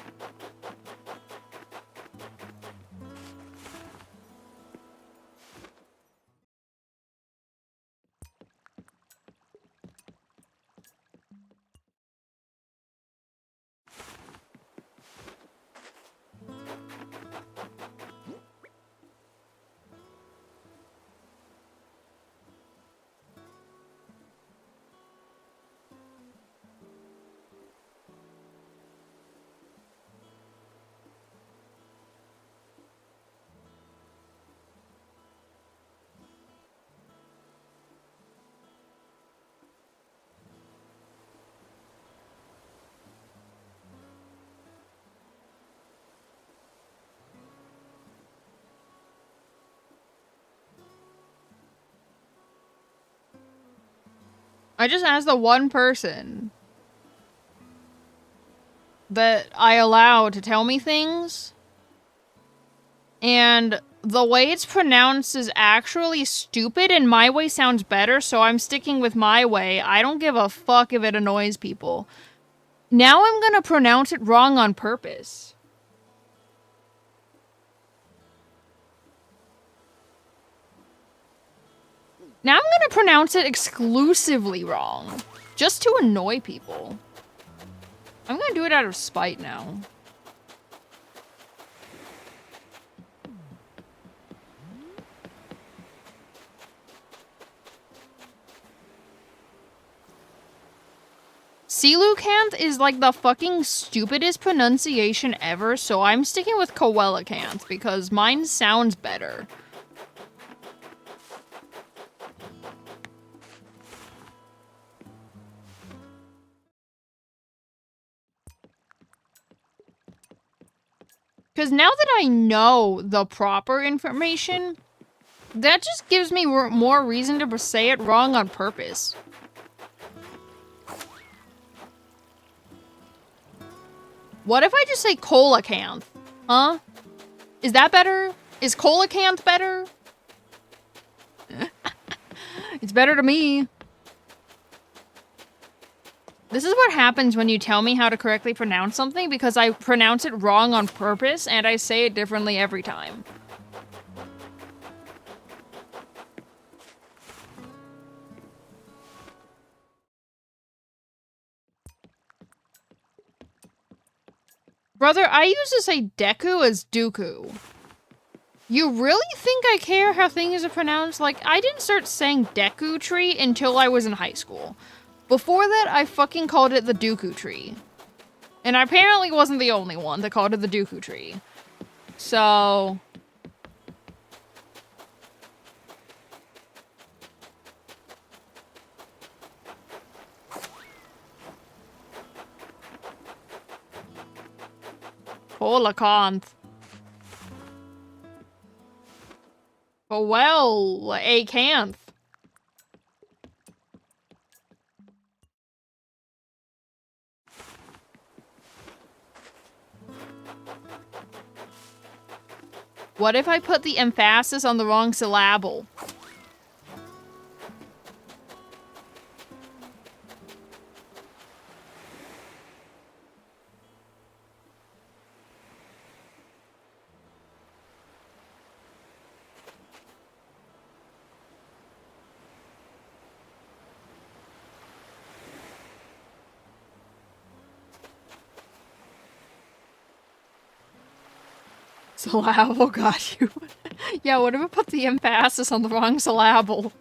I just asked the one person that I allow to tell me things, and the way it's pronounced is actually stupid, and my way sounds better, so I'm sticking with my way. I don't give a fuck if it annoys people. Now I'm gonna pronounce it wrong on purpose. Now I'm gonna pronounce it exclusively wrong, just to annoy people. I'm gonna do it out of spite now. Coelacanth is like the fucking stupidest pronunciation ever, so I'm sticking with coelacanth because mine sounds better. Because now that I know the proper information, that just gives me more reason to say it wrong on purpose. What if I just say coelacanth? Huh? Is that better? Is coelacanth better? It's better to me. This is what happens when you tell me how to correctly pronounce something, because I pronounce it wrong on purpose and I say it differently every time. Brother, I used to say Deku as Dooku. You really think I care how things are pronounced? Like, I didn't start saying Deku tree until I was in high school. Before that, I fucking called it the Dooku tree. And I apparently wasn't the only one that called it the Dooku tree. So... Hola can't. Oh well, a can't. What if I put the emphasis on the wrong syllable? Syllable got you. Yeah, what if I put the emphasis on the wrong syllable?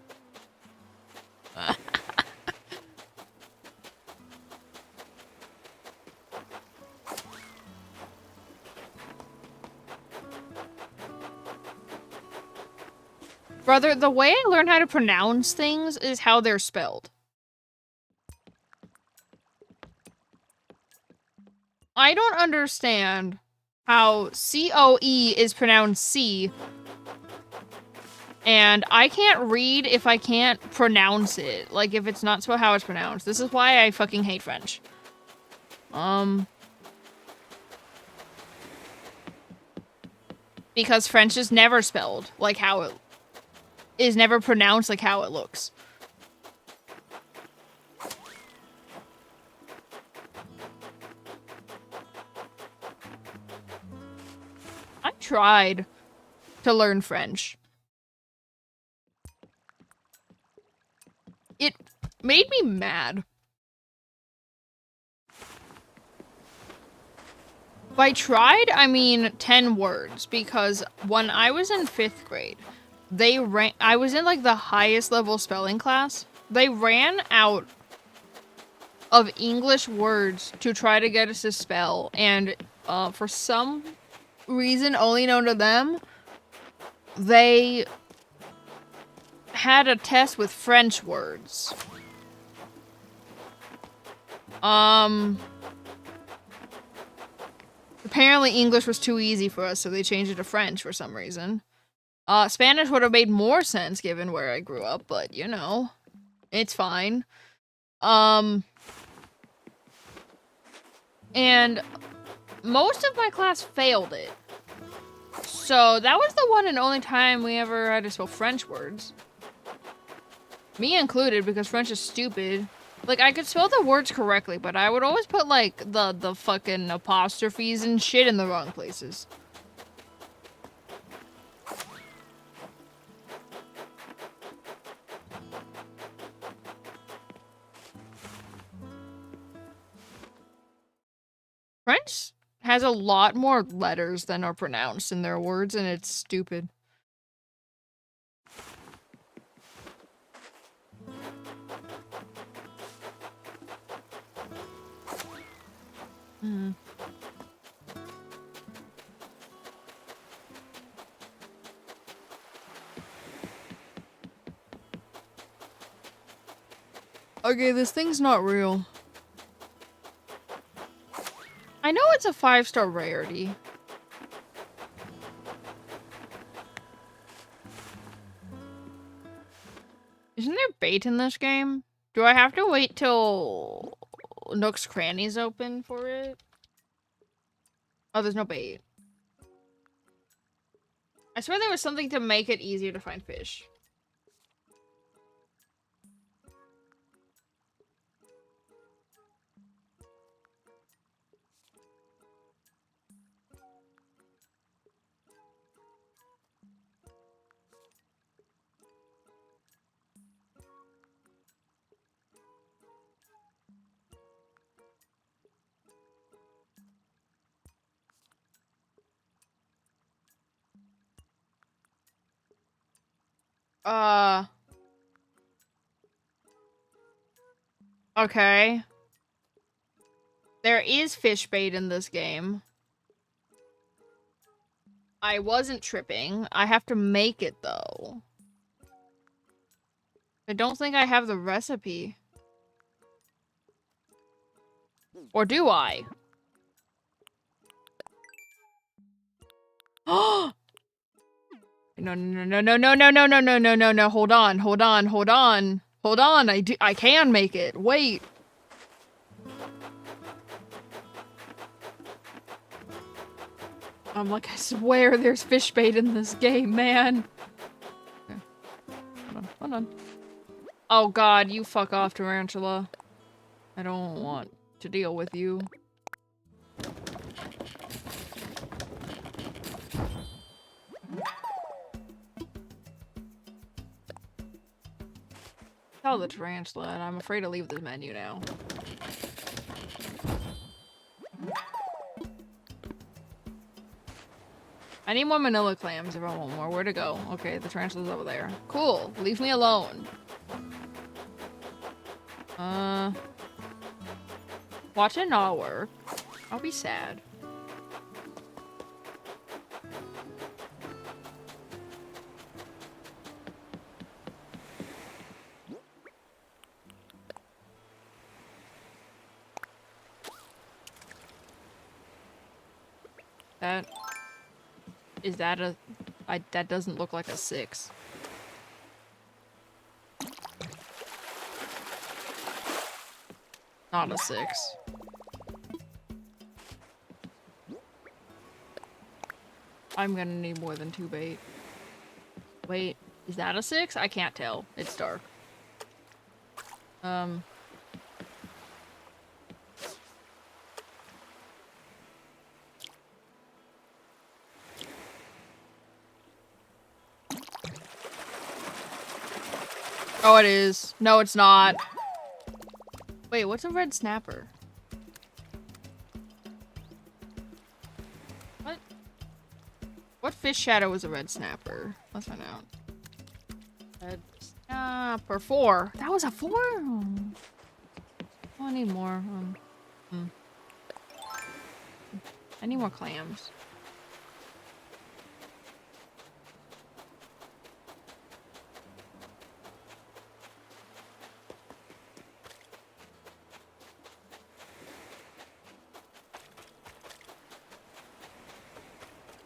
Brother, the way I learn how to pronounce things is how they're spelled. I don't understand how C-O-E is pronounced C, and I can't read if I can't pronounce it. Like, if it's not how it's pronounced. This is why I fucking hate French. Because French is never spelled like how it is, never pronounced like how it looks. I tried to learn French. It made me mad. By tried, I mean 10 words, because when I was in 5th grade, I was in like the highest level spelling class. They ran out of English words to try to get us to spell, and for some reason only known to them, they had a test with French words. Apparently English was too easy for us, so they changed it to French for some reason. Spanish would have made more sense given where I grew up, but you know, it's fine. And most of my class failed it. So that was the one and only time we ever had to spell French words. Me included, because French is stupid. Like, I could spell the words correctly, but I would always put, like, the fucking apostrophes and shit in the wrong places. French has a lot more letters than are pronounced in their words, and it's stupid. Okay, this thing's not real. I know it's a 5-star rarity. Isn't there bait in this game? Do I have to wait till Nook's Cranny's open for it? Oh, there's no bait. I swear there was something to make it easier to find fish. Okay. There is fish bait in this game. I wasn't tripping. I have to make it, though. I don't think I have the recipe. Or do I? Oh! No, no, no, no, no, no, no, no, no, no, no, no. Hold on, hold on, hold on. Hold on, I can make it. Wait. I'm like, I swear there's fish bait in this game, man. Okay. Hold on, hold on. Oh god, you fuck off, tarantula. I don't want to deal with you. Tell the tarantula, and I'm afraid to leave the menu now. I need more manila clams if I want more. Where to go? Okay, the tarantula's over there. Cool. Leave me alone. Watch it not work. I'll be sad. That... Is that a... that doesn't look like a 6. Not a 6. I'm gonna need more than 2 bait. Wait, is that a 6? I can't tell. It's dark. Oh, it is. No, it's not. Wait, what's a red snapper? What? What fish shadow is a red snapper? Let's find out. Red snapper 4. That was a 4? Oh, I need more. I need more clams.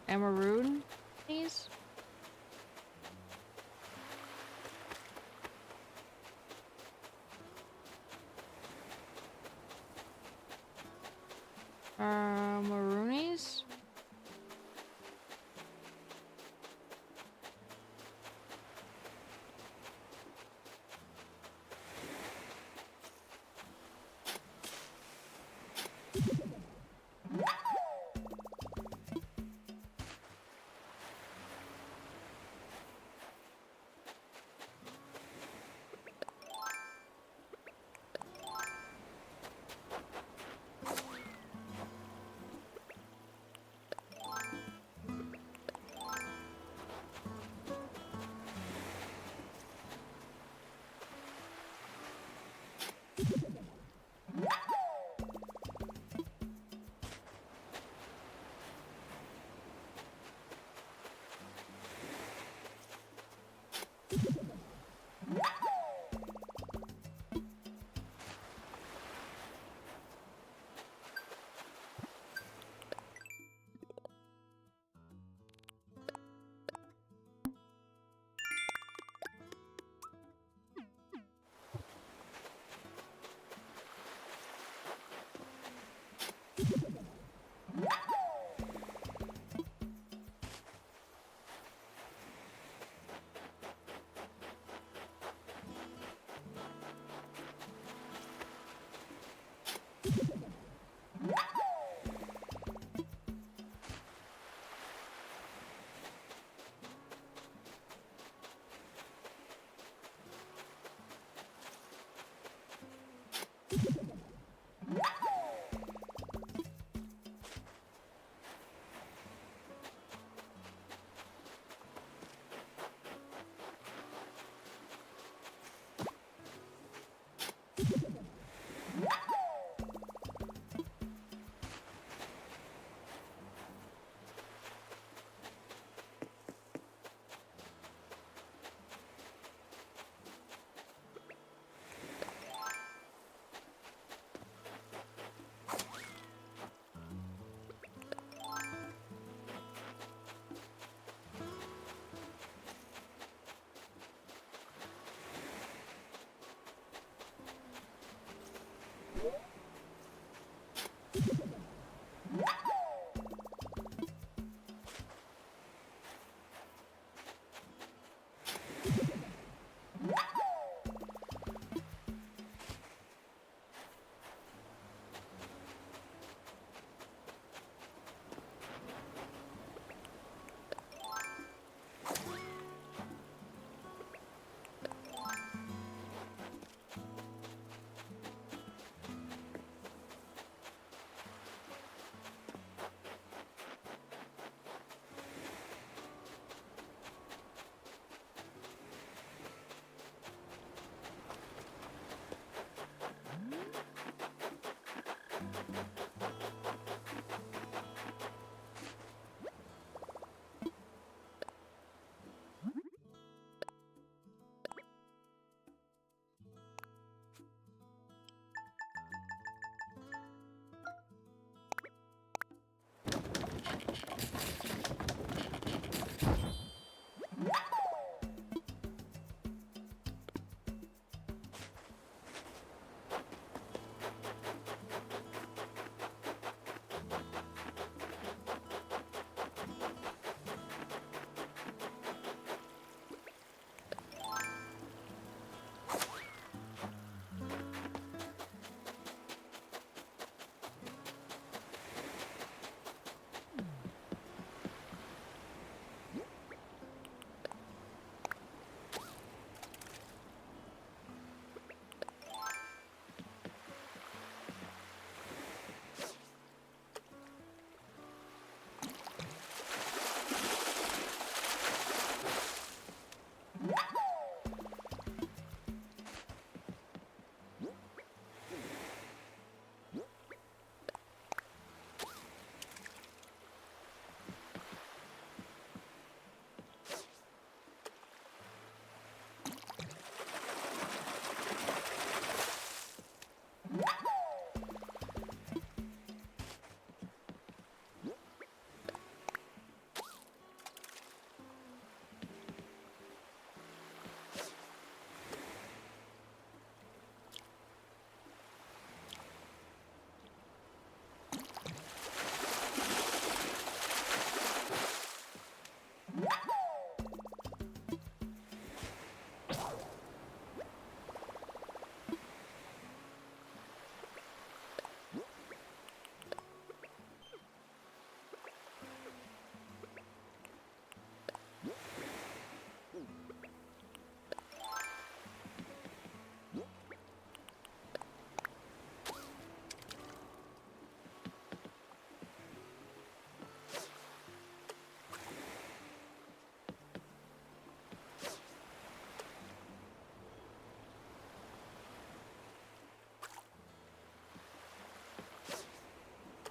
Amaroon, please. Maroonies?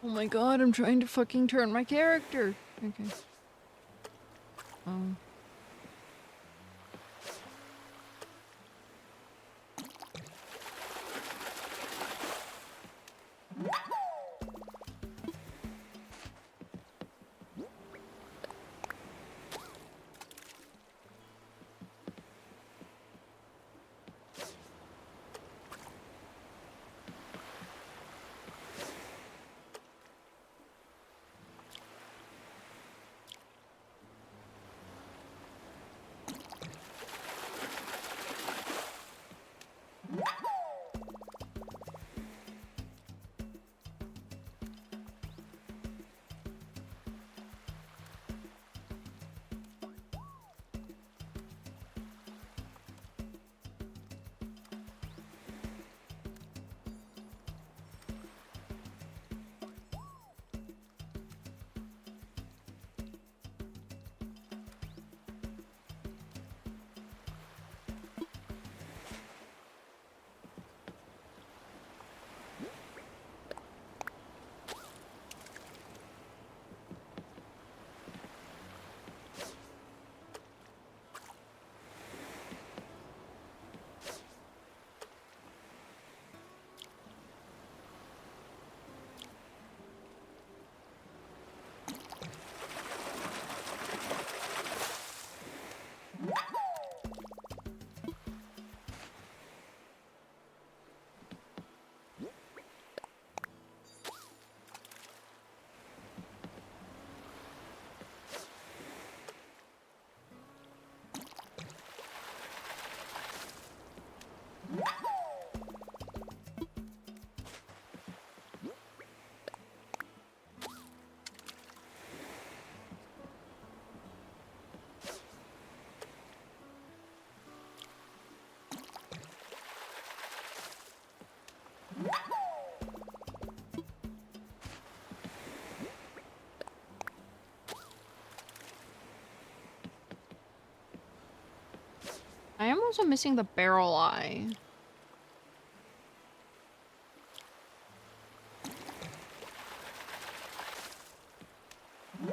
Oh my god, I'm trying to fucking turn my character. Okay. I am also missing the barrel eye. I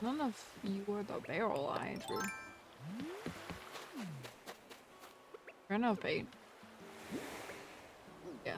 don't know if you were the barrel eye, Drew. Renovate. Yeah.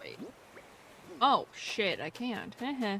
Wait. Oh, shit, I can't. Heh.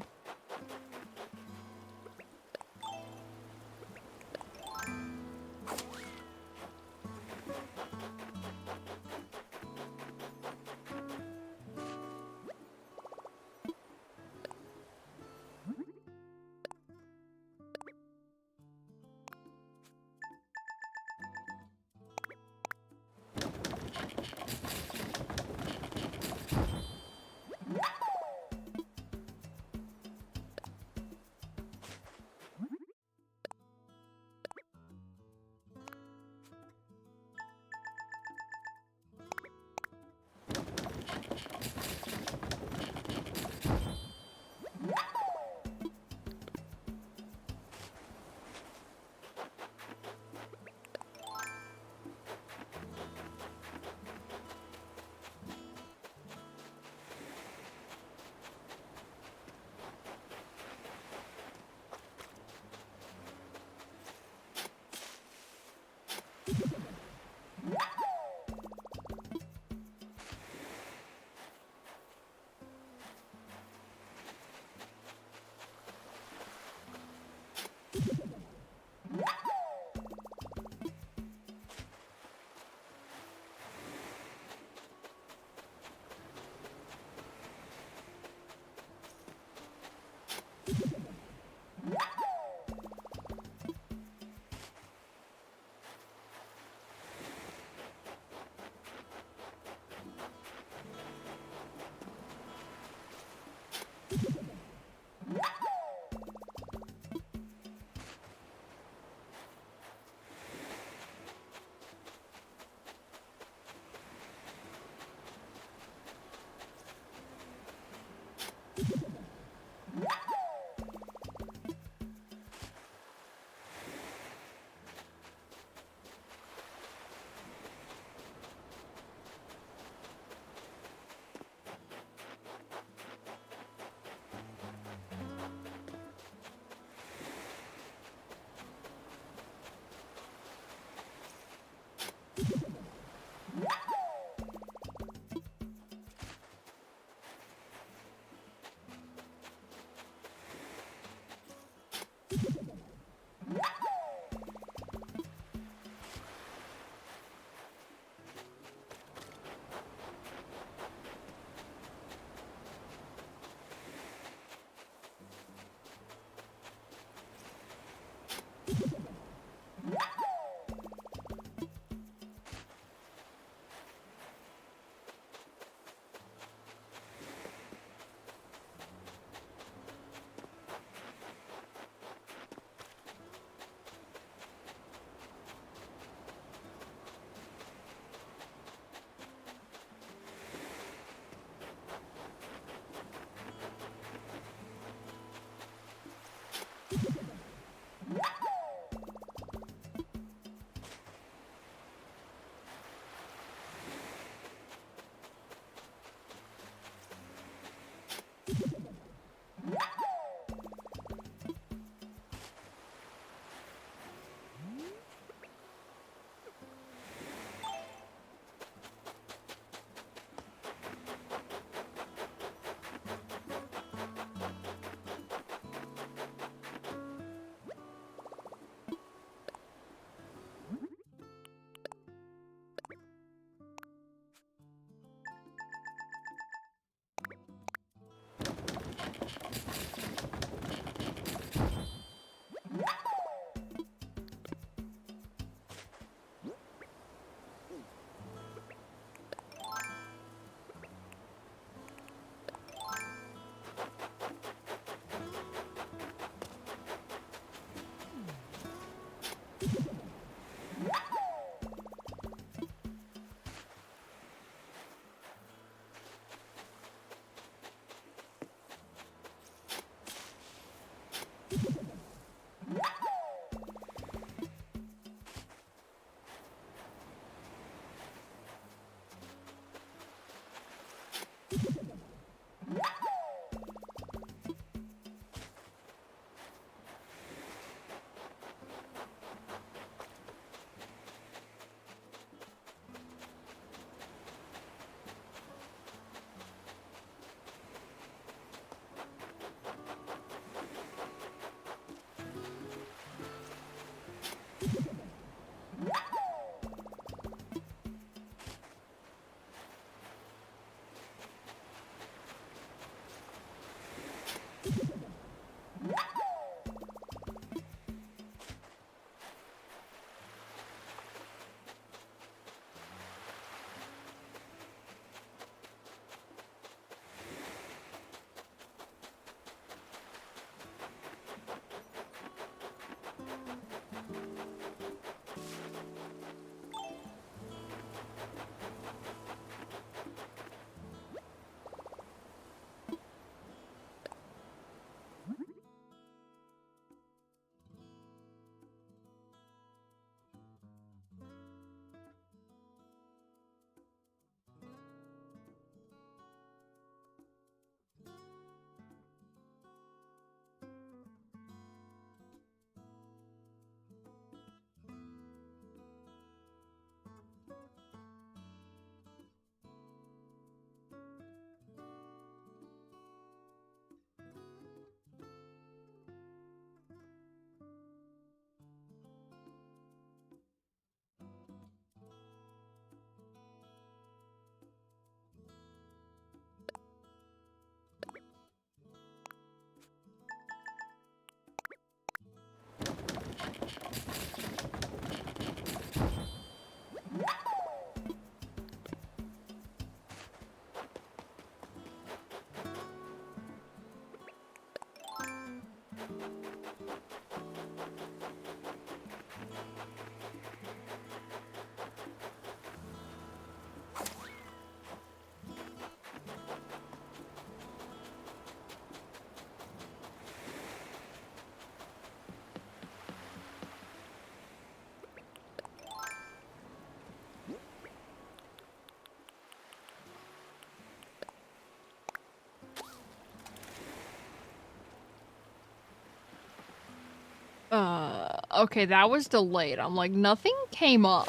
Okay, that was delayed. I'm like, nothing came up.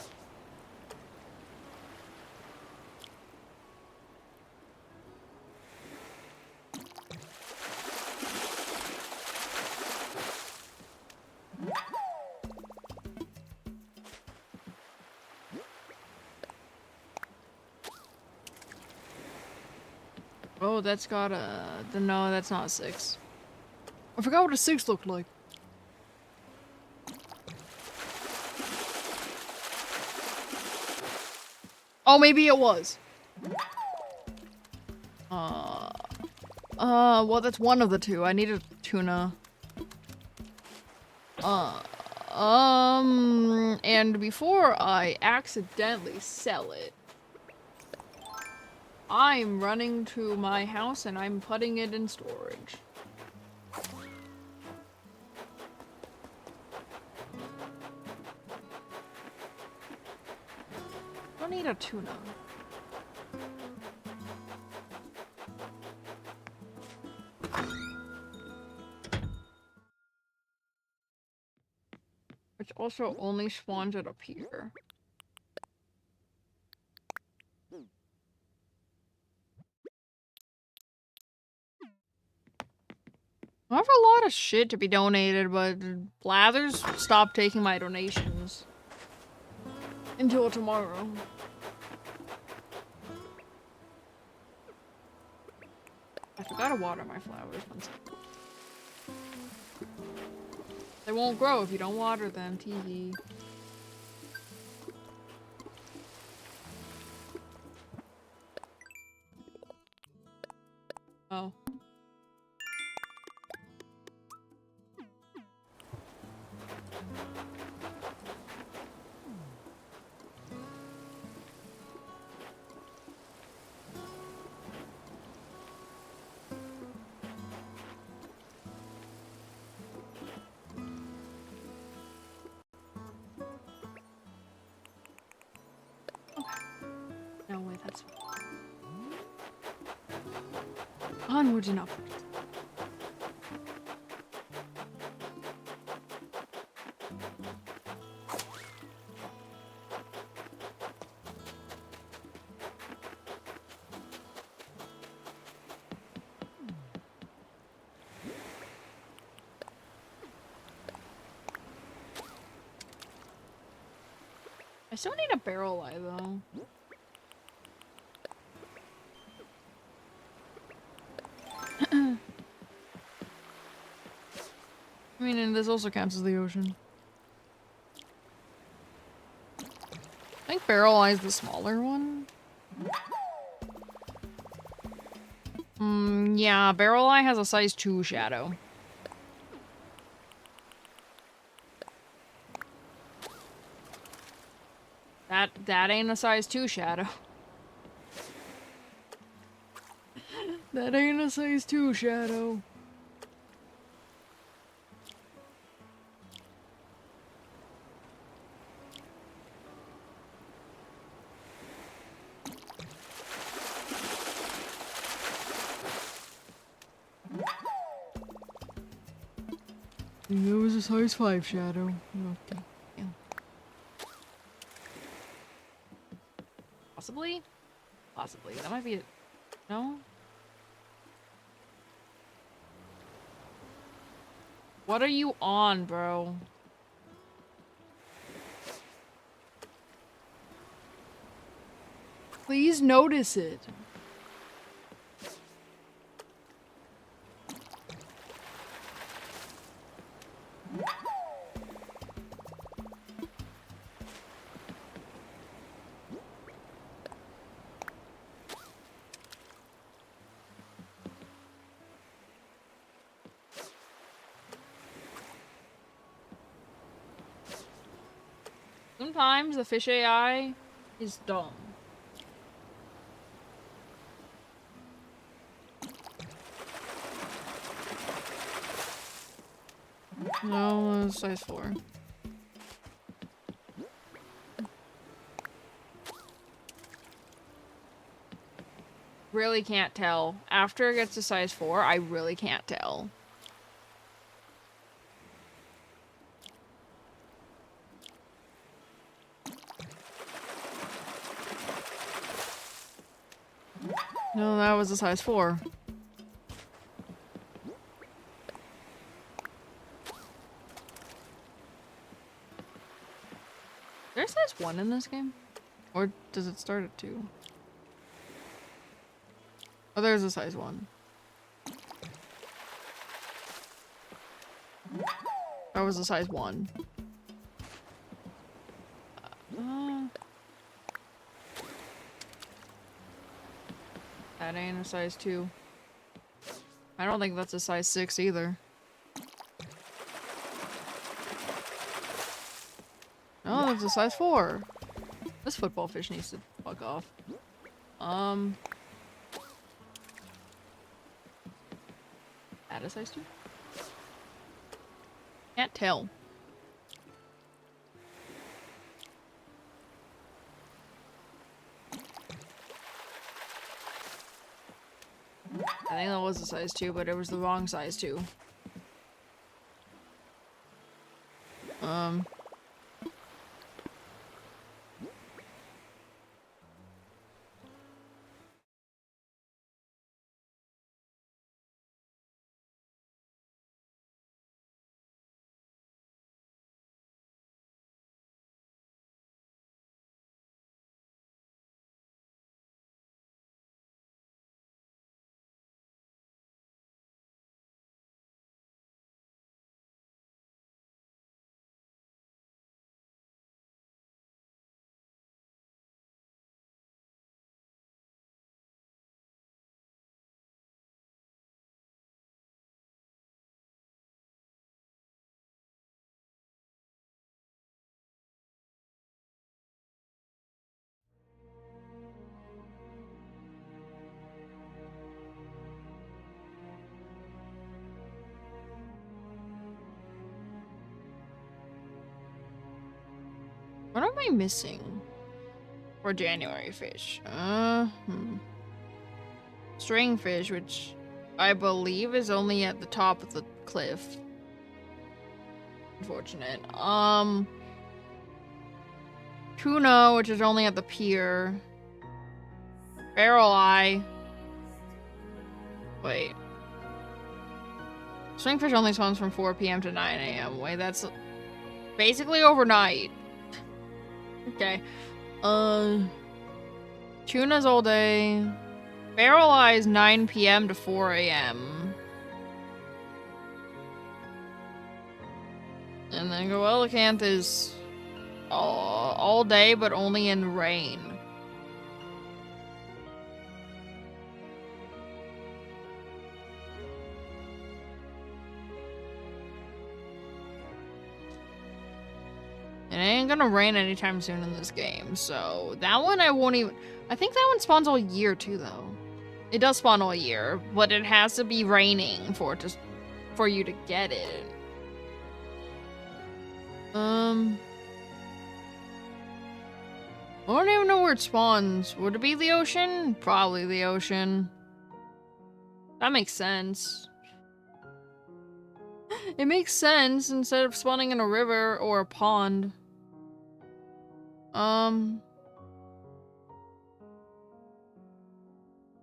Oh, that's got a... No, that's not a 6. I forgot what a 6 looked like. Oh, maybe it was. Well, that's one of the two. I need a tuna. And before I accidentally sell it, I'm running to my house and I'm putting it in storage. I don't need a tuna. Which also only spawns at a pier. I have a lot of shit to be donated, but Blathers stopped taking my donations. Until tomorrow. I forgot to water my flowers. One second. They won't grow if you don't water them, tee. Oh. No, wait, that's onwards and upwards. I still need a barrel eye though. I mean, and this also counts as the ocean. I think barrel eye is the smaller one. Yeah, barrel eye has a size 2 shadow. That ain't a size 2 shadow. That ain't a size 2 shadow. It was a size 5 shadow. Okay. Yeah. Possibly? Possibly. That might be it. No? What are you on, bro? Please notice it. Sometimes the fish AI is dumb. No, size 4. Really can't tell. After it gets to size 4, I really can't tell. No, that was a size 4. Is there a size 1 in this game? Or does it start at 2? Oh, there's a size 1. That was a size 1. That ain't a size 2. I don't think that's a size 6 either. Oh, that's a size 4. This football fish needs to fuck off. At a size 2? Can't tell. I think that was a size 2, but it was the wrong size 2. What am I missing for January fish? Stringfish, which I believe is only at the top of the cliff. Unfortunate. Tuna, which is only at the pier. Barrel eye. Wait. Stringfish only spawns from 4 p.m. to 9 a.m. Wait, that's basically overnight. Okay. Tuna's all day. Barrel eye is 9 p.m. to 4 a.m. And then Coelacanth is all day, but only in rain. It ain't gonna rain anytime soon in this game, so that one I won't even... I think that one spawns all year too, though. It does spawn all year, but it has to be raining for you to get it. I don't even know where it spawns. Would it be the ocean? Probably the ocean. That makes sense. It makes sense instead of spawning in a river or a pond.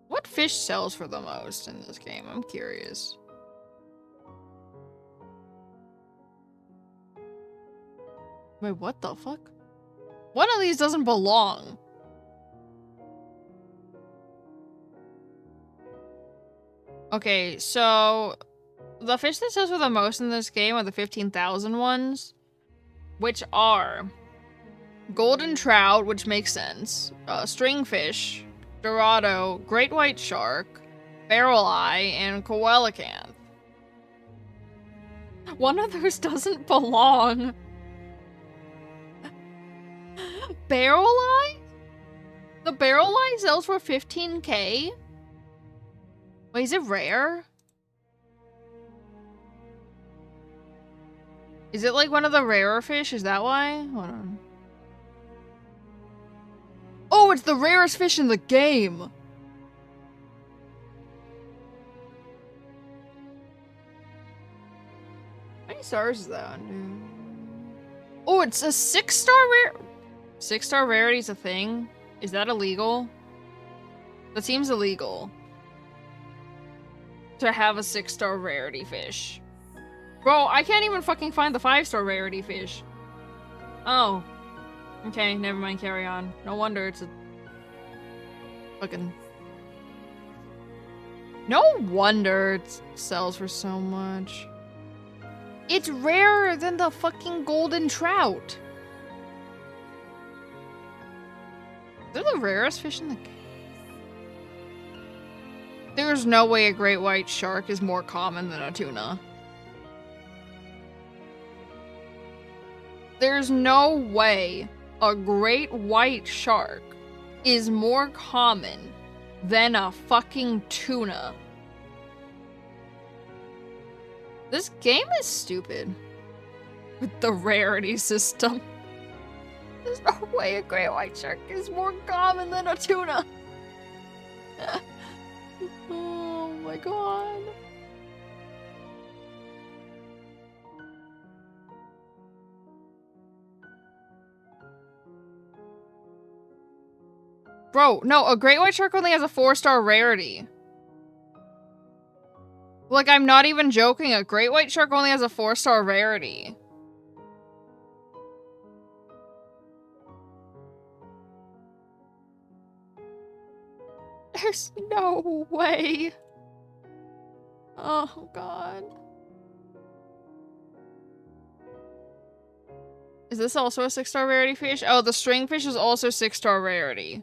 What fish sells for the most in this game? I'm curious. Wait, what the fuck? One of these doesn't belong. Okay, so the fish that sells for the most in this game are the 15,000 ones, which are golden trout, which makes sense, stringfish, dorado, great white shark, barrel eye, and Coelacanth. One of those doesn't belong. barrel eye? The barrel eye sells for 15K? Wait, is it rare? Is it like one of the rarer fish? Is that why? Hold on. Oh, it's the rarest fish in the game! How many stars is that on, dude? Oh, it's a 6-star rare. 6-star rarity is a thing? Is that illegal? That seems illegal. To have a 6-star rarity fish. Bro, I can't even fucking find the 5-star rarity fish. Oh. Okay, never mind, carry on. No wonder it's a... fucking... No wonder it sells for so much. It's rarer than the fucking golden trout. They're the rarest fish in the game. There's no way a great white shark is more common than a tuna. There's no way a great white shark is more common than a fucking tuna. This game is stupid. With the rarity system. There's no way a great white shark is more common than a tuna. Oh my god. Bro, no, a great white shark only has a 4-star rarity. Like, I'm not even joking. A great white shark only has a 4-star rarity. There's no way. Oh, God. Is this also a 6-star rarity fish? Oh, the stringfish is also 6-star rarity.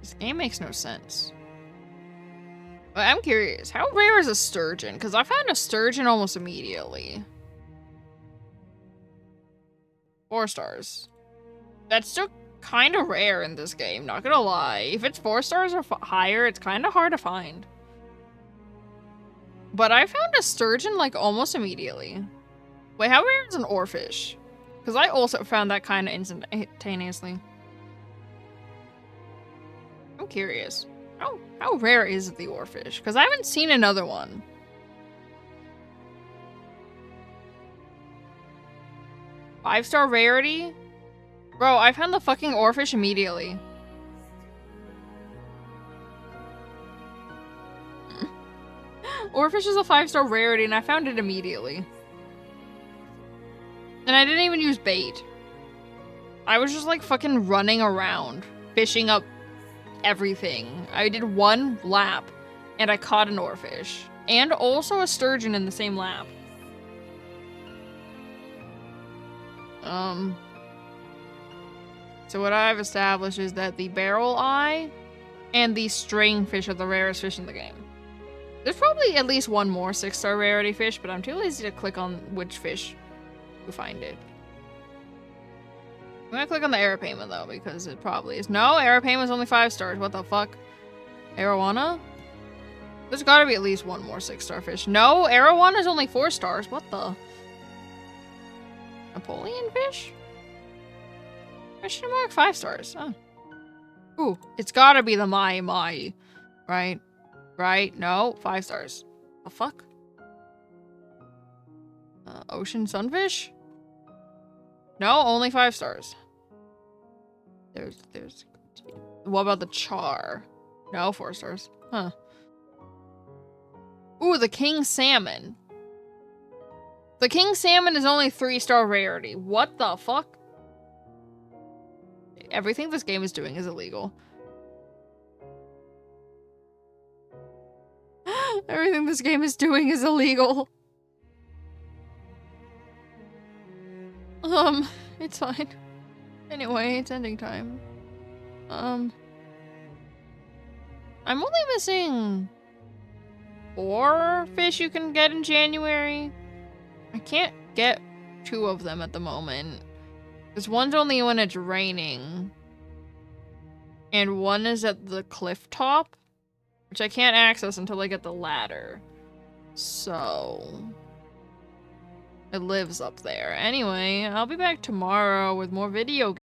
This game makes no sense. But I'm curious, how rare is a sturgeon? Because I found a sturgeon almost immediately. 4 stars. That's still kind of rare in this game, not gonna lie. If it's 4 stars or higher, it's kind of hard to find. But I found a sturgeon like almost immediately. Wait, how rare is an oarfish? Because I also found that kind of instantaneously. I'm curious. How rare is the oarfish? Because I haven't seen another one. Five-star rarity? Bro, I found the fucking oarfish immediately. Oarfish is a 5-star rarity and I found it immediately. And I didn't even use bait. I was just like fucking running around, fishing up everything. I did 1 lap and I caught an oarfish. And also a sturgeon in the same lap. So what I've established is that the barrel eye and the stringfish are the rarest fish in the game. There's probably at least one more 6-star rarity fish, but I'm too lazy to click on which fish to find it. I'm gonna click on the Arapaima though, because it probably is. No, Arapaima's only 5 stars. What the fuck? Arowana? There's gotta be at least one more 6-star fish. No, Arowana is only 4 stars. What the? Napoleon fish? Question mark 5 stars. Oh. Ooh, it's gotta be the Mai. Right? Right? No, 5 stars. The fuck? Ocean sunfish? No, only 5 stars. There's. What about the char? No, 4 stars. Huh. Ooh, the king salmon. The king salmon is only 3-star rarity. What the fuck? Everything this game is doing is illegal. Everything this game is doing is illegal. It's fine. Anyway, it's ending time. I'm only missing 4 fish you can get in January. I can't get 2 of them at the moment. Because one's only when it's raining. And one is at the cliff top, which I can't access until I get the ladder. So it lives up there. Anyway, I'll be back tomorrow with more video games.